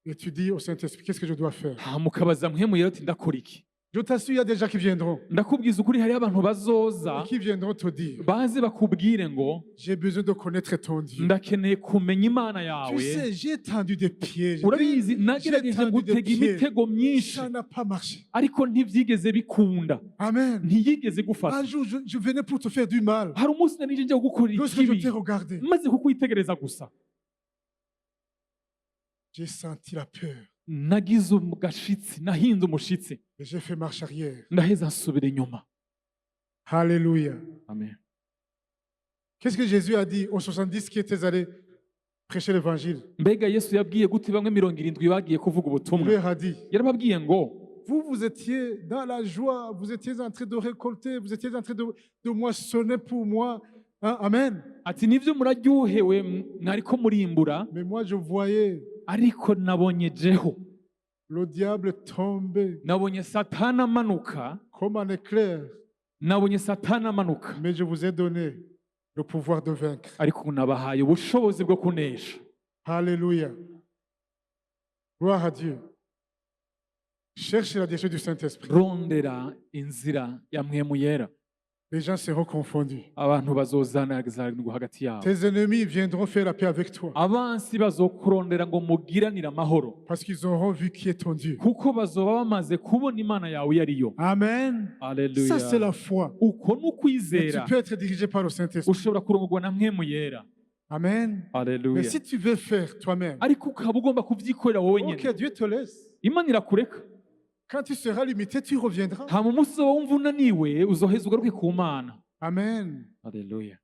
Et tu dis au Saint-Esprit, qu'est-ce que je dois faire? Mukabaza mpwemu yera ati ndakora iki? Je t'assure, il y a des gens qui viendront. Ndakubwiza ukuri, hariho abantu bazoza Et qui viendront te dire, baze bakubwire ngo j'ai besoin de connaître ton Dieu. ndakeneye kumenya Imana Tu yawe. sais, j'ai tendu des pièges. Urabizi J'ai nagerageje tendu des gutega pièges. imitego myinshi, Ça n'a pas marché. ariko ntibyigeze bikunda, Amen. ntiyigeze gufata. Un jour, je venais pour te faire du mal. Hari umunsi nari nje gukorera Lorsque je ikibi, t'ai regardé, maze kukwitegereza gusa j'ai senti la peur. nagize agashitsi, nahinze umushitsi, Et j'ai fait marche arrière. ndaheza nsubira inyuma. Alléluia. Amen. Qu'est-ce que Jésus a dit aux 70 qui étaient allés prêcher l'évangile? Mbega Yesu yabwiye gute bamwe 70 bagiye kuvuga Il ubutumwa? leur a dit, Yarababwiye ngo vous étiez dans la joie, vous étiez en train de récolter, vous étiez en train de moissonner pour moi Hein, amen. ati nivyo muraryohewe mwariko murimbura, Mais moi, je voyais ariko nabonye jeho, le diable tomber nabonye satani amanuka, comme un éclair. nabonye satani amanuka, Mais je vous ai donné le pouvoir de vaincre. ariko nabahaye ubushobozi bwo kunesha. Alléluia. Gloire à Dieu. Cherchez la direction du Saint-Esprit. Rondera inzira ya mpwemu yera, Les gens seront confondus. abantu bazozanagizanirwa hagati yabo, Tes ennemis viendront faire la paix avec toi abansi bazokurondera ngo mugiranire amahoro, parce qu'ils auront vu qui est ton Dieu. kuko bazoba bamaze kubona imana yawe iyo ariyo. Amen. Ça, Haleluya. c'est la foi. Uko ni Mais tu ukwizera, peux être dirigé par le Saint-Esprit. ushobora kurongorwa na mpwemu yera. Amen. Mais Haleluya. si tu veux faire toi-même, Ariko ukaba ugomba kubyikorera wowe ok, nyine, Dieu te laisse. imana irakureka. Quand tu seras limité, tu reviendras. nta mu munsi uzoba wumva unaniwe uzoheza ugaruke ku mana. Amen. Haleluya.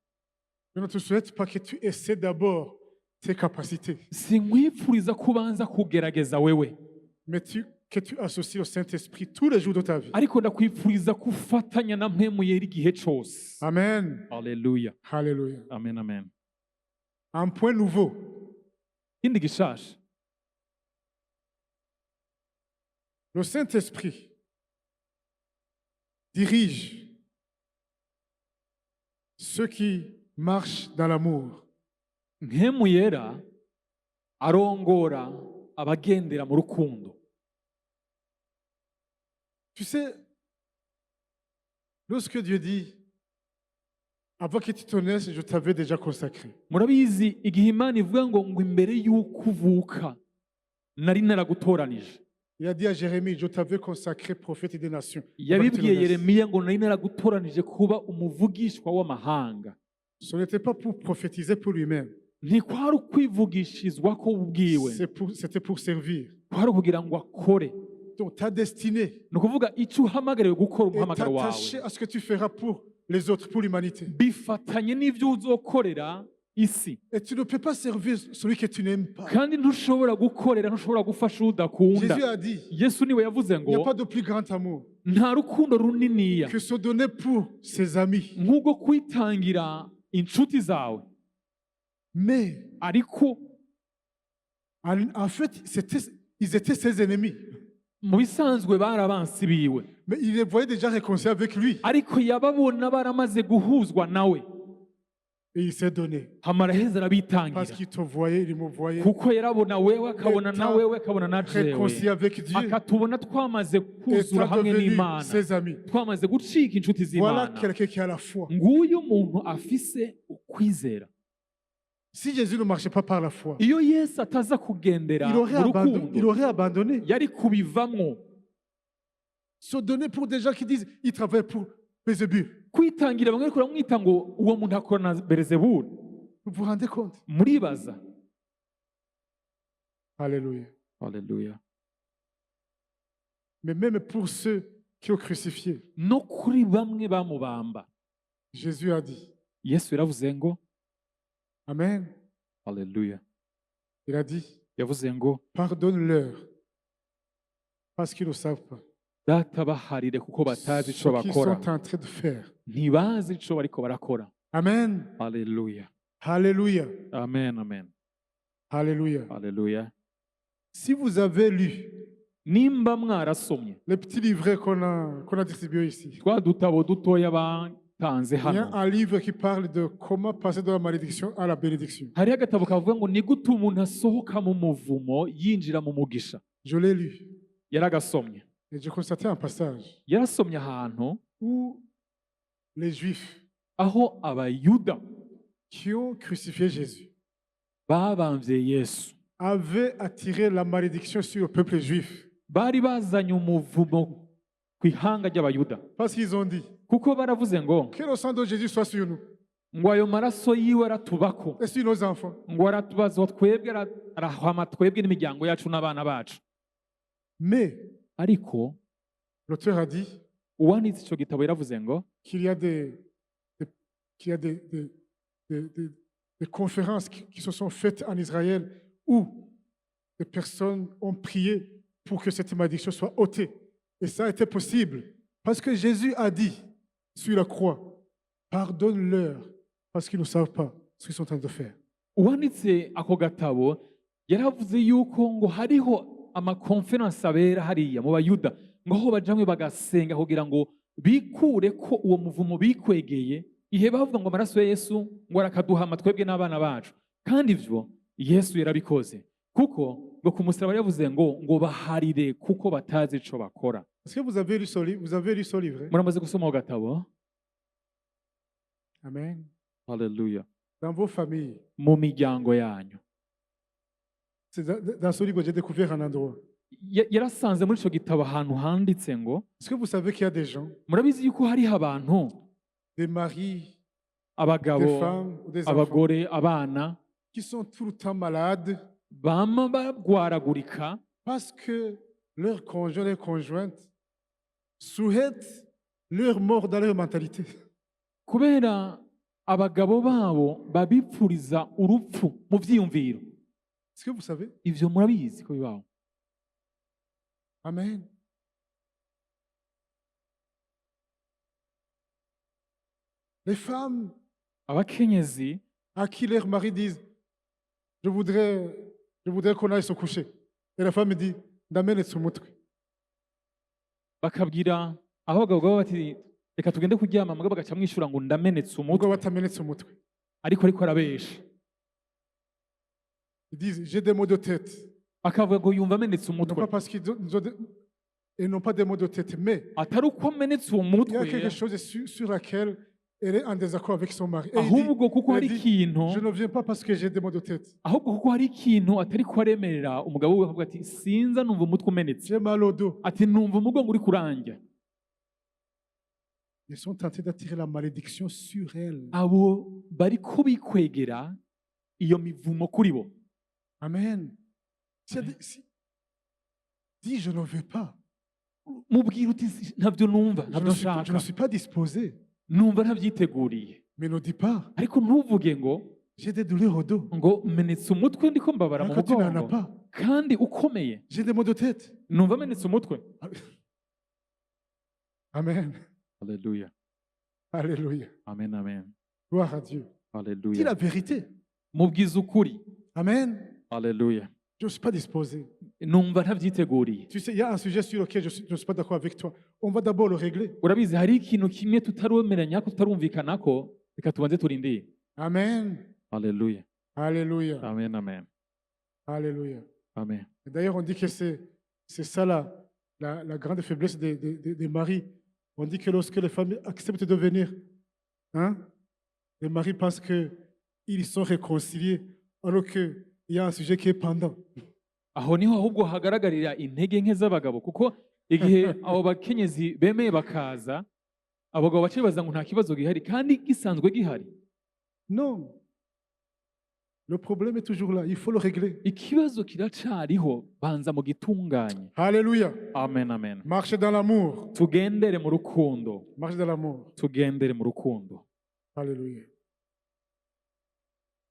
Je ne te souhaite pas que tu essaies d'abord tes capacités, sinkwifuriza kubanza kugerageza wewe, mais que tu associes le Saint-Esprit tous les jours de ta vie. ariko ndakwifuriza kufatanya na mpwemu yera igihe cyose. Amen. Haleluya. Alléluia. Amen, amen. Un point nouveau. Ikindi gishasha, Le Saint-Esprit dirige ceux qui marchent dans l'amour. mpwemu yera arongora abagendera mu rukundo. Tu sais, lorsque Dieu dit, avant que tu te naisses, je t'avais déjà consacré. Murabizi igihe Imana ivuga ngo imbere y'uko uvuka nari naragutoranije, Il a dit à Jérémie, je t'avais consacré prophète des nations. yabibwiye Yeremiya ngo nari naragutoranije kuba umuvugishwa w'amahanga. Ce n'était pas pour prophétiser pour lui-même, Ntikwari ukwivugishirizwa ko ubwiwe, c'était pour servir. kwari ukugira ngo akore. Donc ta destinée Ni ukuvuga icyo uhamagariwe gukora est umuhamagaro wawe attachée à ce que tu feras pour les autres, pour l'humanité. bifatanye n'ibyo uzokorera isi, Et tu ne peux pas servir celui que tu n'aimes pas. kandi ntushobora gukorera, ntushobora gufasha udakunda. Jésus a dit, Yesu niwe yavuze il n'y a ngo pas de plus grand amour nta rukundo runiniya que se donner pour ses amis. nk'ubwo kwitangira inshuti zawe. Mais Ariko en fait, ils étaient ses ennemis. mu bisanzwe bari abansi biwe, Mais il les voyait déjà réconciliés avec lui. ariko yababona baramaze guhuzwa nawe, Et il s'est donné. hamara heza Parce arabitangira, qu'il te voyait, il me voyait. kuko yarabona wewe akabona na wewe akabona na Réconcilié jewe, avec Dieu. akatubona twamaze Et kuzura t'as hamwe devenu n'Imana, ses amis. twamaze gucika inshuti Voilà z'Imana. quelqu'un qui a la foi. Nguyu umuntu afise ukwizera. Si Jésus ne marchait pas par la foi, Iyo Yesu ataza kugendera il mu il rukundo, aurait abandonné. yari kubivamwo. Se donner pour des gens qui disent ils travaillent pour Bézébul. Kwitangira bamwe ariko baramwita ngo uwo muntu akora na Belzebuli. Vous vous rendez compte? Muribaza. Alléluia. Haleluya. Mais même pour ceux qui ont crucifié, No kuri bamwe bamubamba, Jésus a dit, Yesu yaravuze ngo, Amen. haleluya, Il a dit, yavuze ngo pardonne-leur parce qu'ils ne savent pas data baharire kuko batazi ce ico qu'ils bakora, sont en train de faire. ntibazi ico bariko barakora. Amen. Haleluya. Alléluia. Amen, amen. Alléluia. Haleluya. Si vous avez lu Nimba mwarasomye les petits livrets qu'on a distribués ici, twa dutabo dutoya batanze il y a hano, un livre qui parle de comment passer de la malédiction à la bénédiction. hariho agatabo kavuga ngo ni gute umuntu asohoka mu muvumo yinjira mu mugisha. Je l'ai lu Yaragasomye, et j'ai constaté un passage yarasomye ahantu où les Juifs aho abayuda qui ont crucifié Jésus babamvye Yesu avaient attiré la malédiction sur le peuple juif. bari bazanye umuvumo ku ihanga ry'abayuda, Parce qu'ils ont dit kuko baravuze ngo que le sang de Jésus soit sur nous ngo ayo maraso yiwe aratubako, et sur nos enfants. ngo aratubazwa twebwe, arahama twebwe n'imiryango yacu n'abana bacu. Mais Ariko l'auteur a dit uwanditse ico gitabo yaravuze ngo qu'il y a qu'il y a des conférences qui se sont faites en Israël où des personnes ont prié pour que cette malédiction soit ôtée. Et ça a été possible parce que Jésus a dit sur la croix, pardonne-leur parce qu'ils ne savent pas ce qu'ils sont en train de faire. uwanditse ako gatabo yaravuze yuko ngo hariho amakonferansi abera hariya mu bayuda ngo aho bajamwe bagasenga kugira ngo bikure ko uwo muvumo bikwegeye ihe bavuga ngo amaraso ya Yesu ngo arakaduhama twebwe n'abana bacu, kandi ivyo Yesu yarabikoze kuko ngo ku musaraba yavuze ngo baharire kuko batazi ico bakora. Est-ce que vous avez lu ce livre? Muramaze gusoma ako gatabo? Amen. Haleluya. Dans vos familles, Mu miryango yanyu c'est dans ce livre que j'ai découvert un endroit. yarasanze muri ico gitabo ahantu handitse ngo, Est-ce que vous savez qu'il y a des gens, murabizi yuko hariho abantu, des maris, abagabo, des femmes ou des enfants, abagore, abana qui sont tout le temps malades bama bagwaragurika parce que leurs conjoints et conjointes souhaitent leur mort dans leur mentalité. kubera abagabo babo babipfuriza urupfu mu vyiyumviro. Est-ce que vous savez? Ivyo murabizi ko bibaho. Amen. Les femmes Abakenyezi à qui leurs maris disent je voudrais qu'on aille se coucher. Et la femme dit ndamene tsumutwe. bakabwira aho abagabo baba bati reka tugende kuryama, mugabo bagaca mwishura ngo ndamenetse Ubwo umutwe, batamenetse umutwe. ariko arabesha. Ils disent j'ai des maux de tête. Akavuga ngo yumva amenetse Non umutwe, pas parce ils n'ont pas des maux de tête, mais atari uko amenetse uwo il y a mutwe, quelque chose sur laquelle elle est en désaccord avec son mari. Et il dit, ahubwo kuko hari elle dit, ikintu, je ne viens pas parce que j'ai des maux de tête. ahubwo kuko hari ikintu atari ko aremerera umugabo we, akavuga ati sinza numva umutwe umenetse, J'ai mal au dos. ati numva umugongo uri kuranja. Ils sont tentés d'attirer la malédiction sur elle. Abo bariko bikwegera iyo mivumo kuri bo. Amen. Dis, je ne veux pas. Mubwira uti ntabyo numva, Je ntabyo ne nshaka, suis pas disposé. numva ntabyiteguriye. Mais ne dis pas, Ariko ntuvuge ngo j'ai des douleurs au dos. menetse umutwe ndiko mbabara mu Quand tu n'en as mugongo, pas, kandi ukomeye j'ai des maux de tête. numva menetse umutwe. Amen. Haleluya, Alléluia. amen, amen, Gloire à Dieu. Dis la haleluya. vérité. Mubwiza ukuri. Amen. Haleluya. Je ne suis pas disposé. Numva ntabyiteguriye. Tu sais, il y a un sujet sur lequel je ne suis pas d'accord avec toi. On va d'abord le régler. Urabizi hari ikintu kimwe tutaremeranya ko tutarumvikanako, reka tubanze turindire. Amen. Haleluya, Alléluia. amen, amen, Alléluia. amen. Et d'ailleurs, on dit que c'est ça la grande faiblesse des maris. On dit que lorsque les femmes acceptent de venir, hein, les maris pensent qu'ils sont réconciliés, alors qu'il y a un sujet qui est pendant. Aho niho ahubwo hagaragarira intege nke z'abagabo, kuko igihe abo bakenyezi bemeye bakaza, abagabo bace baza ngo nta kibazo gihari, kandi gisanzwe gihari. Non. Le problème est toujours là. Il faut le régler. Ikibazo kiracariho, banza mu gitunganye. Alléluia. Amen, amen. Marchez dans l'amour. Tugendere mu rukundo, Marchez dans l'amour. tugendere mu rukundo. Alléluia.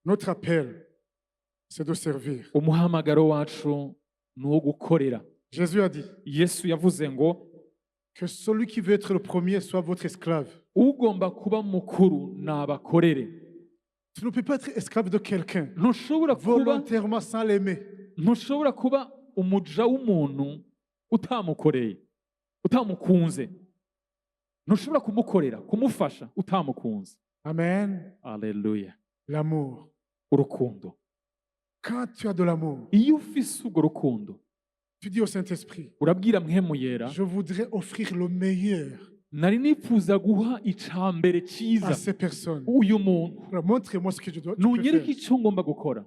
Notre appel, c'est de servir. Umuhamagaro wacu ni uwo gukorera. Jésus a dit Yesu yavuze ngo que celui qui veut être le premier soit votre esclave. ugomba kuba mukuru nabakorere. Tu ne peux pas être esclave de quelqu'un Ntushobora kuba volontairement sans l'aimer. ntushobora kuba umuja w'umuntu utamukoreye, utamukunze. Ntushobora kumukorera, kumufasha utamukunze. Amen. Haleluya. L'amour. Urukundo. Quand tu as de l'amour, Iyo ufise urwo rukundo, tu dis au Saint-Esprit, urabwira mpwemu yera, je voudrais offrir le meilleur nari nifuza guha icambere à cyiza ces personnes. uyu muntu. Alors, montre-moi ce que tu peux Nunyereke faire. icyo ngomba gukora.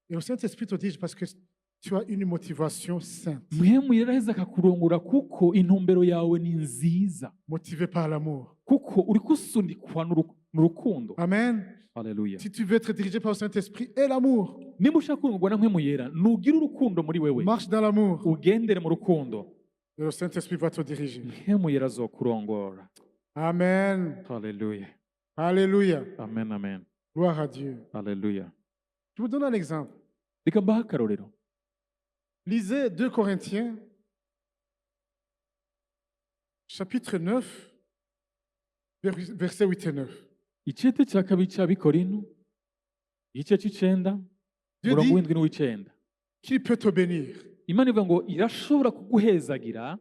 Et le Saint-Esprit te dit, parce que tu as une motivation sainte, Mpwemu yera aheza akakurongora kuko intumbero yawe ni nziza, motivée par l'amour. kuko uri kusundikwa n'urukundo. Amen. Haleluya. Si tu veux être dirigé par le Saint-Esprit et l'amour, Niba ushaka kurongorwa na mpwemu yera, nugira urukundo muri wewe, marche dans l'amour. ugendere mu rukundo, Et le Saint-Esprit va te diriger. mpwemu yera azokurongora. Amen. Haleluya, Alléluia. amen, amen, Gloire à Dieu. haleluya. Je vous donne un exemple. Reka mbahe akarorero. Lisez 2 Corinthiens, chapitre 9, versets 8 et 9. icete cya kabiri cy'abikorino igice c'icenda Dieu umurongo dit w'indwi n'uw'icenda qu'il peut te bénir. imana ivuga ngo irashobora kuguhezagira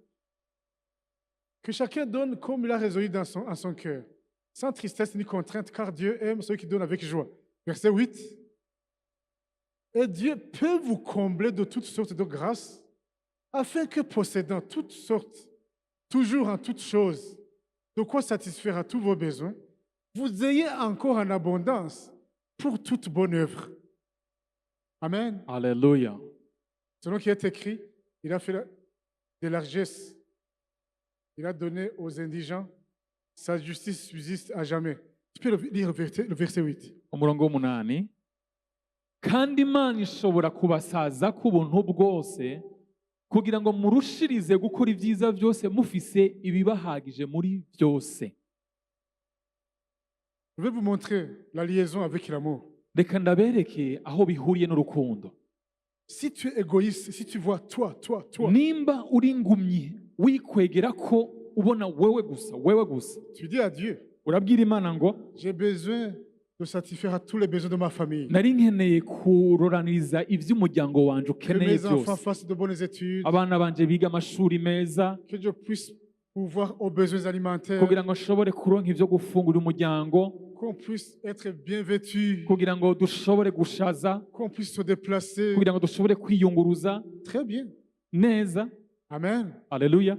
Que chacun donne comme il a résolu en son cœur, sans tristesse ni contrainte, car Dieu aime ceux qui donnent avec joie. Verset 8. Et Dieu peut vous combler de toutes sortes de grâces, afin que possédant toutes sortes, toujours en toutes choses, de quoi satisfaire à tous vos besoins, vous ayez encore en abondance pour toute bonne œuvre. Amen. Alléluia. Selon ce qui est écrit, il a fait des largesses. Il a donné aux indigents. Sa justice subsiste à jamais. Tu peux lire le verset 8. umurongo w'umunani kandi imana ishobora kubasaza ku buntu bwose kugira ngo murushirize gukora ibyiza byose mufise ibibahagije muri byose. Je vais vous montrer la liaison avec l'amour. Reka ndabereke aho bihuriye n'urukundo. Si tu es égoïste, si tu vois toi, nimba uri ingumyi wikwegera ko ubona wewe gusa tu dis à Dieu, urabwira imana ngo j'ai besoin de satisfaire à tous les besoins de ma famille. nari nkeneye kuroraniriza iby'umuryango wanje Que ukeneye mes enfants byose, fassent de bonnes études, abana banje biga amashuri meza que je puisse pouvoir aux besoins alimentaires, kugira ngo nshobore kuronka ibyo gufungurira umuryango, qu'on puisse être bien vêtu, kugira ngo dushobore gushaza, qu'on puisse se déplacer. kugira ngo dushobore kwiyunguruza Très bien. neza. Amen. Aleluya.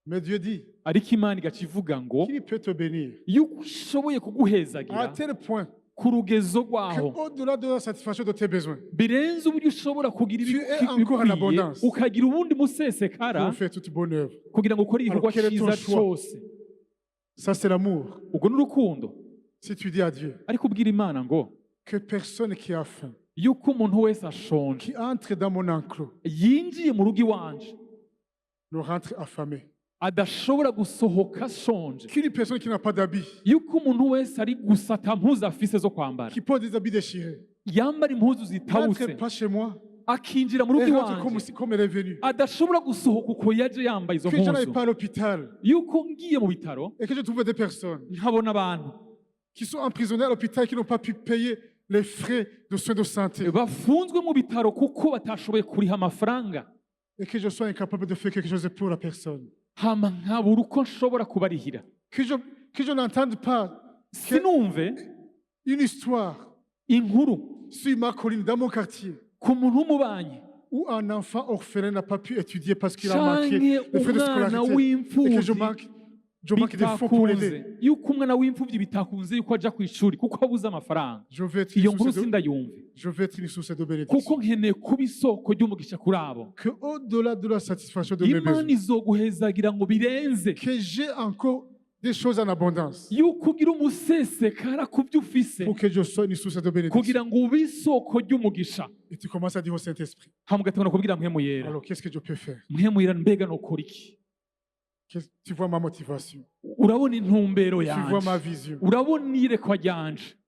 Mais Dieu dit ariko imana igaca ivuga ngo qu'il peut te bénir yuko ushoboye à kuguhezagira tel point ku rugezo rwaho qu'au-delà de la satisfaction de tes besoins, birenze uburyo ushobora kugira Tu es encore en ibikwiye abondance. ukagira ubundi musesekara pour faire toute bonne œuvre. kugira ngo ukore igikorwa Alors, quel est ton cyiza choix? cyose. Ça, c'est l'amour. ubwo ni urukundo. Si tu dis à Dieu ariko ubwira imana ngo que personne qui a faim, yuko umuntu wese ashonje qui entre dans mon enclos, yinjiye mu rugo iwanje ne rentre affamé. adashobora gusohoka ashonje, Qu'une personne qui n'a pas d'habits, yuko umuntu wese ari gusa ata mpuzu afise zo kwambara, qui porte des habits déchirés, yambara impuzu n'entre zitawutse pas chez moi akinjira mu rugo et rentre iwanje comme elle est venue. adashobora gusohoka uko yaje yambaye izo Que je n'aille mpuzu, pas à l'hôpital yuko ngiye mu bitaro et que je trouve des personnes nkabona abantu qui sont emprisonnées à l'hôpital et qui n'ont pas pu payer les frais de soins de santé bafunzwe mu bitaro kuko batashoboye kuriha amafaranga, et que je sois incapable de faire quelque chose pour la personne. hama nkabura uko nshobora kubarihira, Que je n'entende pas sinumve une histoire inkuru sur ma colline, dans mon quartier, ku muntu w'umubanyi où un enfant orphelin n'a pas pu étudier parce qu'il a manqué canke les frais de umwana scolarité et que w'imfuvyi je manque des fonds pour l'aider. bitakunze, yuko umwana w'imfuvyi bitakunze yuko aja ku ishuri kuko abuze amafaranga. Je veux être Iyo une nkuru source de, sindayumve je veux être une source de bénédiction. kuko nkeneye kuba isoko ry'umugisha kuri abo. Que au-delà de la satisfaction de mes Imana besoins, izoguhezagira ngo birenze, que j'ai encore des choses en abondance yuko ugira umusesekara ku byo ufise pour que je sois une source de bénédiction. kugira ngo ube isoko ry'umugisha. Et tu commences à dire au Saint-Esprit, hama ugatangura kubwira mpwemu yera, alors qu'est-ce que je peux faire? mpwemu yera mbega nokora iki? Tu vois ma motivation, urabona intumbero tu vois ma yanje, vision. urabona iyerekwa ryanje.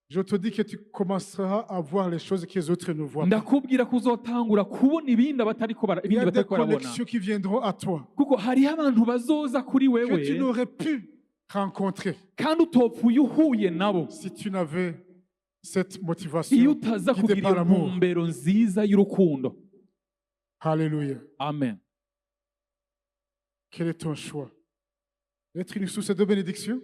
Je te dis que tu commenceras à voir les choses que les autres ne voient pas. ndakubwira ko uzotangura kubona ibindi Il y ibindi a des batariko barabona, connexions qui viendront à toi kuko hariho abantu bazoza kuri que tu wewe n'aurais pu rencontrer kandi utopfuye uhuye nabo si tu n'avais cette iyo motivation utaza guidée kugira par iyo l'amour. ntumbero nziza y'urukundo. Alléluia. Amen. Quel est ton choix? Être une source de bénédiction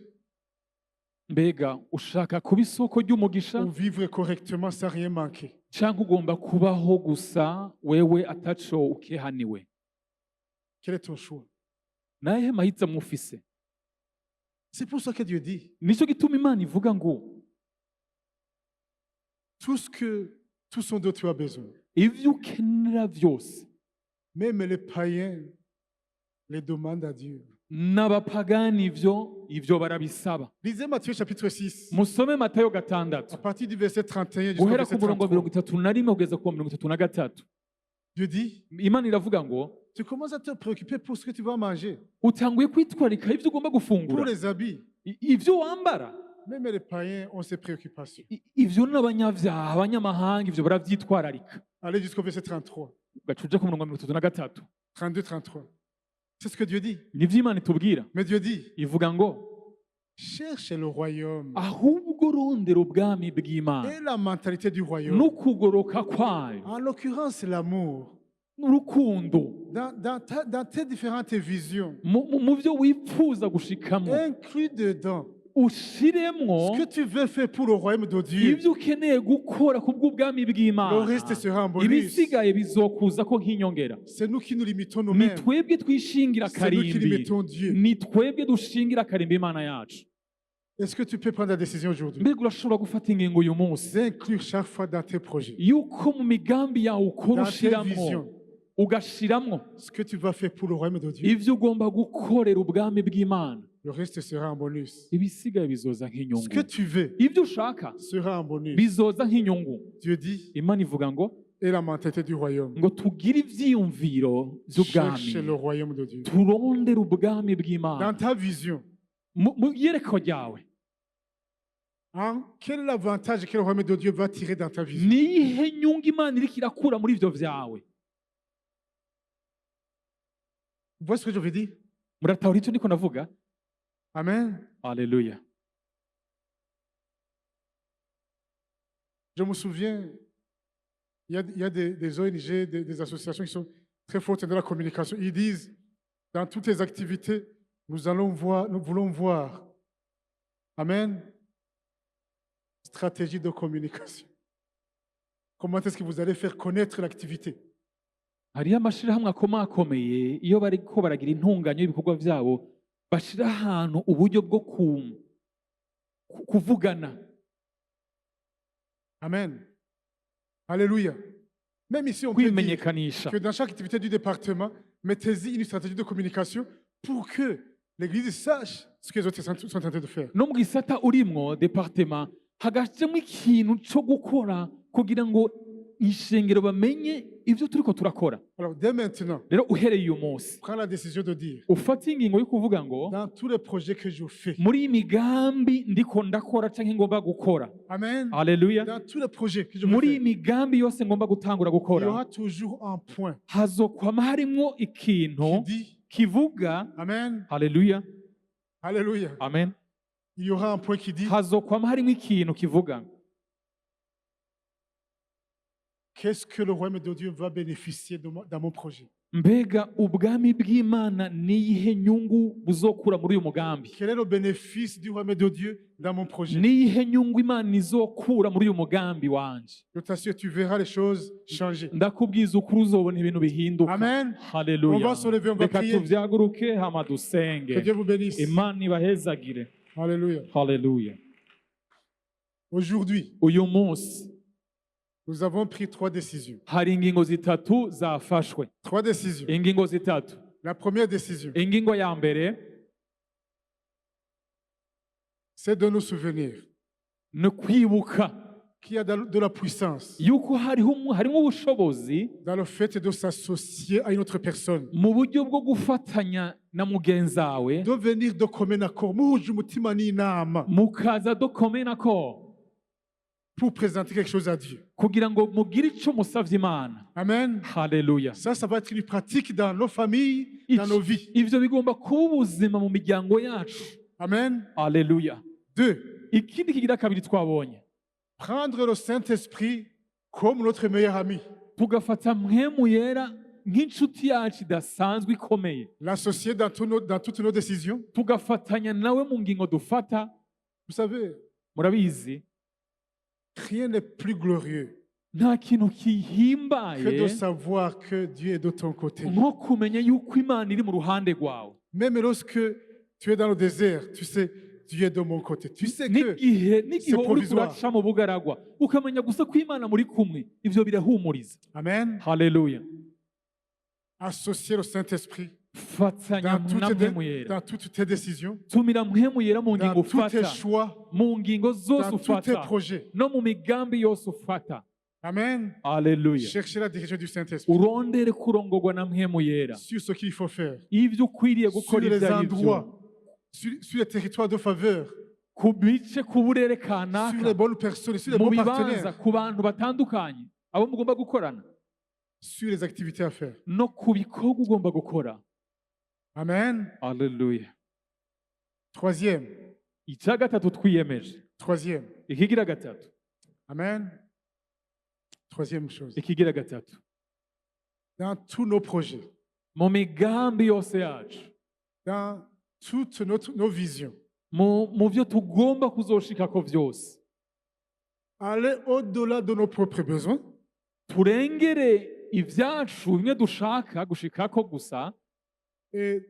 mbega ushaka kuba isoko ry'umugisha ou vivre correctement sans rien manquer? cyangwa ugomba kubaho gusa wewe ataco ukehaniwe? Quel est ton choix? nahe mahitamo ufise? C'est pour ça que Dieu dit, nicyo gituma imana ivuga ngo tout ce dont tu as besoin, ibyo ukenera byose même les païens les demandent à Dieu. n'abapagani ibyo barabisaba. Lisez Matthieu chapitre 6, musome Matayo à gatandatu partir du verset 31 jusqu'au guhera ku verset murongo wa 33. 31 kugeza ku wa 33. Dieu dit, imana iravuga ngo tu commences à te préoccuper pour ce que tu vas manger, utanguye kwitwarika ibyo ugomba pour gufungura, les habits. ibyo wambara. Même les païens ont ces préoccupations. Ibyo n'abanyabyaha abanyamahanga ibyo barabyitwararika. Allez jusqu'au verset 33, ugaca uja ku murongo wa 33. 32, 33. C'est ce que Dieu dit. nibyo imana itubwira, Mais Dieu dit, ivuga ngo cherche le royaume ahubwo rondera ubwami bw'Imana et la mentalité du royaume. n'ukugoroka kwayo En l'occurrence, l'amour. n'urukundo Dans tes différentes visions, mu byo wifuza gushikamo inclus dedans ushiremwo ce que tu veux faire pour le royaume de Dieu. ibyo ukeneye gukora ku bw'ubwami Le bw'Imana. reste sera en bonus. Ibisigaye bizokuza ko nk'inyongera. C'est nous qui nous limitons Ni nous-mêmes. twebwe twishingira C'est nous qui akarimbi, limitons Dieu. ni twebwe dushingira akarimbi Imana yacu. Est-ce que tu peux prendre la décision aujourd'hui Mbega urashobora gufata ingingo uyu munsi d'inclure chaque fois dans tes projets, yuko mu migambi yawe ukora dans tes ushiramwo visions, ugashiramwo ce que tu vas faire pour le royaume de Dieu? ivyo ugomba gukorera ubwami bw'Imana. Le reste sera en bonus. Ibisigaye bizoza Ce nk'inyungu. que tu veux Ibyo ushaka sera en bonus. bizoza nk'inyungu. Dieu dit, Imana ivuga ngo et la mentalité du royaume. ngo tugire ivyiyumviro vy'ubwami, Cherche le royaume de Dieu. turondere ubwami Dans bw'Imana ta vision, mu yereko ryawe. quel est l'avantage que le royaume de Dieu va tirer dans ta vision? Niyihe nyungu Imana iriko irakura muri ivyo vyawe? Vous voyez ce que je veux dire? Muratahura icyo ndiko ndavuga? Amen. Haleluya. Je me souviens, il y a des ONG, des associations qui sont très fortes dans la communication. Ils disent, dans toutes les activités, nous voulons voir, amen, stratégie de communication. Comment est-ce que vous allez faire connaître l'activité? Hariho amashirahamwe akomakomeye iyo bariko baragira intunganya y'ibikorwa vyabo bashira ahantu uburyo bwo kuvugana. Amen. Alléluia. Même ici, on peut dire Kwimenyekanisha. que dans chaque activité du département, mettez-y une stratégie de communication pour que l'Église sache ce que les autres sont en train de faire. No mu gisata urimwo departement hagacemo ikintu cyo gukora kugira ngo ishengero bamenye ivyo turiko turakora. Alors, dès maintenant, Rero uhereye uyu munsi prends la décision de dire, ufata ingingo yo kuvuga ngo dans tous les projets que je fais, muri iyi migambi ndiko ndakora canke ngomba gukora. amen, Haleluya. dans tous les projets que je Muri vais iyi faire, migambi yose ngomba gutangura il y gukora aura toujours un point hazokwama harimwo qui ikintu dit, kivuga. amen, Haleluya. alléluia. Amen. Il y aura un point qui dit, Hazokwama harimwo ikintu kivuga qu'est-ce que le royaume de Dieu va bénéficier dans mon projet? mbega ubwami bw'Imana niyihe nyungu buzokura muri uyu mugambi? Quel est le bénéfice du royaume de Dieu dans mon projet? Niyihe nyungu Imana izokura muri uyu mugambi wanje? Je t'assure, tu verras les choses changer. Ndakubwiza ukuri uzobona ibintu bihinduka. Amen. Haleluya. On va se lever, on va Reka prier. tuvyaguruke hama Que dusenge. Dieu vous bénisse. Imana ibahezagire. Alléluia. Haleluya. Aujourd'hui, Uyu munsi nous avons pris 3 décisions. hari ingingo zitatu zafashwe. 3 décisions. Ingingo zitatu. La première décision, Ingingo ya mbere c'est de nous souvenir ni kwibuka qu'il y a de la puissance yuko harimo ubushobozi dans le fait de s'associer à une autre personne, mu buryo bwo gufatanya na mugenzawe de venir de commun accord, muhuje umutima n'inama, mukaza dukomena ko pour présenter quelque chose à Dieu. kugira ngo mugire ico musavye Imana. Amen. Haleluya. Ça va être une pratique dans nos familles, dans nos vies. Ivyo bigomba kuba ubuzima mu miryango yacu. Amen. Haleluya. 2. Ikindi kigira kabiri twabonye, Prendre le Saint-Esprit comme notre meilleur ami. tugafata mpwemu yera nk'inshuti yacu idasanzwe ikomeye, L'associer dans toutes nos décisions. tugafatanya nawe mu ngingo dufata. Vous savez, Murabizi, rien n'est plus glorieux nta kintu que de kihimbaye savoir que Dieu est de ton côté. nko kumenya yuko Imana iri mu ruhande rwawe. Même lorsque tu es dans le désert, tu sais, Dieu est de mon côté. Tu sais que n'igihe uri provisoire. kuraca mu bugaragwa ukamenya gusa ko Imana muri kumwe, ivyo birahumuriza. Amen. Haleluya. Associer le Saint-Esprit Fatanya na mpwemu yera, dans toutes tes décisions, tumira mpwemu yera mu ngingo dans tous tes ufata, choix, mu ngingo zose dans tous tes ufata projets. no mu migambi yose ufata. Amen. Haleluya. Cherchez la direction du Saint-Esprit Urondere kurongorwa na mpwemu yera, sur ce qu'il faut faire, ivyo ukwiriye sur gukora les ivyo ari endroits, vyo, sur les territoires de faveur, ku bice, ku burere sur les kanaka, bonnes personnes, sur les mu bons bibanza, partenaires, ku bantu batandukanye abo mugomba gukorana, sur les activités à faire. no ku bikorwa ugomba gukora. Amen. Haleluya. 3e, icya gatatu twiyemeje Troisième. ikigira gatatu Amen. Troisième chose. ikigira gatatu Dans tous nos projets, mu migambi yose yacu dans toutes nos visions, mu byo tugomba kuzoshikako byose aller au-delà de nos propres besoins turengere ibyacu bimwe dushaka gushikako gusa et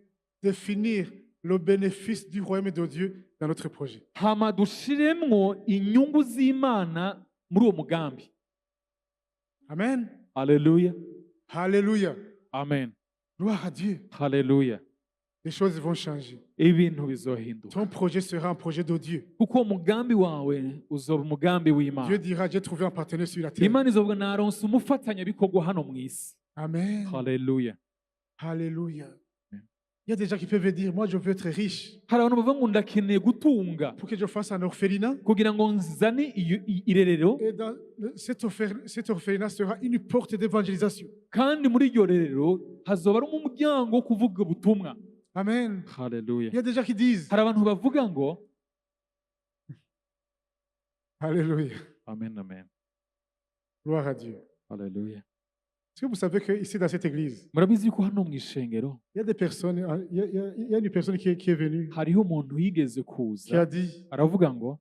définir le bénéfice du royaume de Dieu dans notre projet. hama dushiremwo inyungu z'Imana muri uwo mugambi. Amen. Haleluya. Alléluia. Amen. Gloire à Dieu. Haleluya. Les choses vont changer. Ibintu bizohinduka. Ton projet sera un projet de Dieu. Kuko umugambi wawe uzoba umugambi Dieu w'Imana. dira, j'ai trouvé un partenaire sur la terre. Imana izovuga naronse umufatanyabikorwa hano mu isi. Amen. Haleluya. Alléluia. Il y a des gens qui peuvent dire, moi je veux être riche Hari abantu bavuga ngo ndakeneye gutunga pour que je fasse un orphelinat. kugira ngo nzane irerero, Et dans cet orphelinat sera une porte d'évangélisation. kandi muri iryo rerero hazoba ari umuryango wo kuvuga ubutumwa. Amen. Haleluya. Il y a des gens qui disent, Hari abantu bavuga ngo Alléluia. amen, amen. Gloire à Dieu. Haleluya. Est-ce que vous savez qu'ici dans cette église, Murabizi yuko hano mu ishengero il y a des personnes, il y a une personne qui est venue, hariho umuntu yigeze qui kuza a dit, aravuga ngo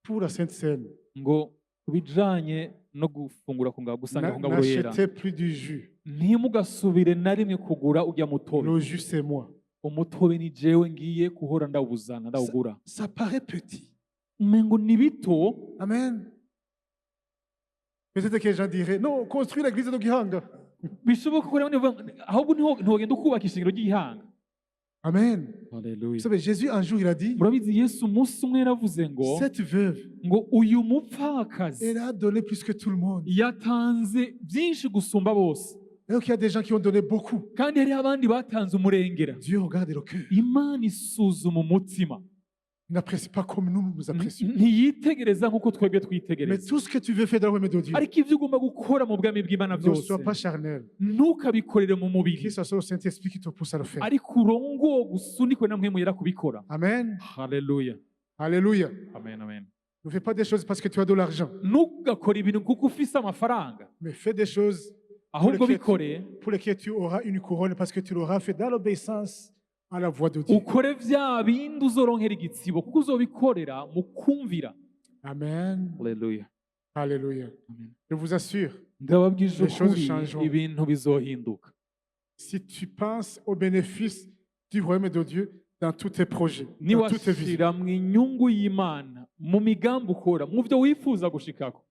pour la Sainte Seine, ngo kubijanye no gufungura ku gusanga ku ngaburo yera n'achetez plus du jus. ntimugasubire na rimwe kugura ujya mutobe. Le jus, c'est moi. Umutobe ni jewe ngiye kuhora ndawuzana ndawugura. Ça paraît petit. Umengo ni bito. Amen. Peut-être que les gens diraient, non, construis l'église de Gihanga. Bishoboka ko rero ahubwo ntiwogenda ukubaka ishingiro ry'ihanga. Amen. Vous Haleluya. savez, Jésus, un jour, il a dit, Murabizi Yesu umunsi umwe yaravuze ngo cette veuve, uyu mupfakazi elle a donné plus que tout le monde. yatanze byinshi gusumba bose, Et donc, il y a des gens qui ont donné beaucoup. kandi hariho abandi batanze umurengera. Dieu regarde le cœur. Imana isuzuma umutima, Il n'apprécie pas comme nous apprécions. ntiyitegereza nk'uko twebwe Mais twitegereza. tout ce que tu veux faire dans le royaume de Dieu, Ariko ibyo ugomba gukora mu bwami bw'Imana ne byose sois pas charnel. ntukabikorere mu mubiri, Que ce soit le Saint-Esprit qui te pousse à le faire. ariko urongo gusunikwe na mpwemu yera kubikora. Amen. Haleluya. Alléluia. Amen, amen. Ne fais pas des choses parce que tu as de l'argent, Ntugakore ibintu kuko ufise amafaranga, mais fais des choses ahubwo bikore pour lesquelles tu auras une couronne parce que tu l'auras fait dans l'obéissance à la voix de Dieu. ukore vya bindi uzoronkera igitsibo kuko uzobikorera mu kumvira. Amen. Haleluya. Alléluia. Amen. Je vous assure, Ndababwije Les choses ukuri changeront. ibintu bizohinduka. si tu penses au bénéfice du royaume de Dieu dans tous tes projets, dans toutes tes visions, Niwashira mu inyungu y'Imana mu migambi ukora mu byo wifuza gushikako,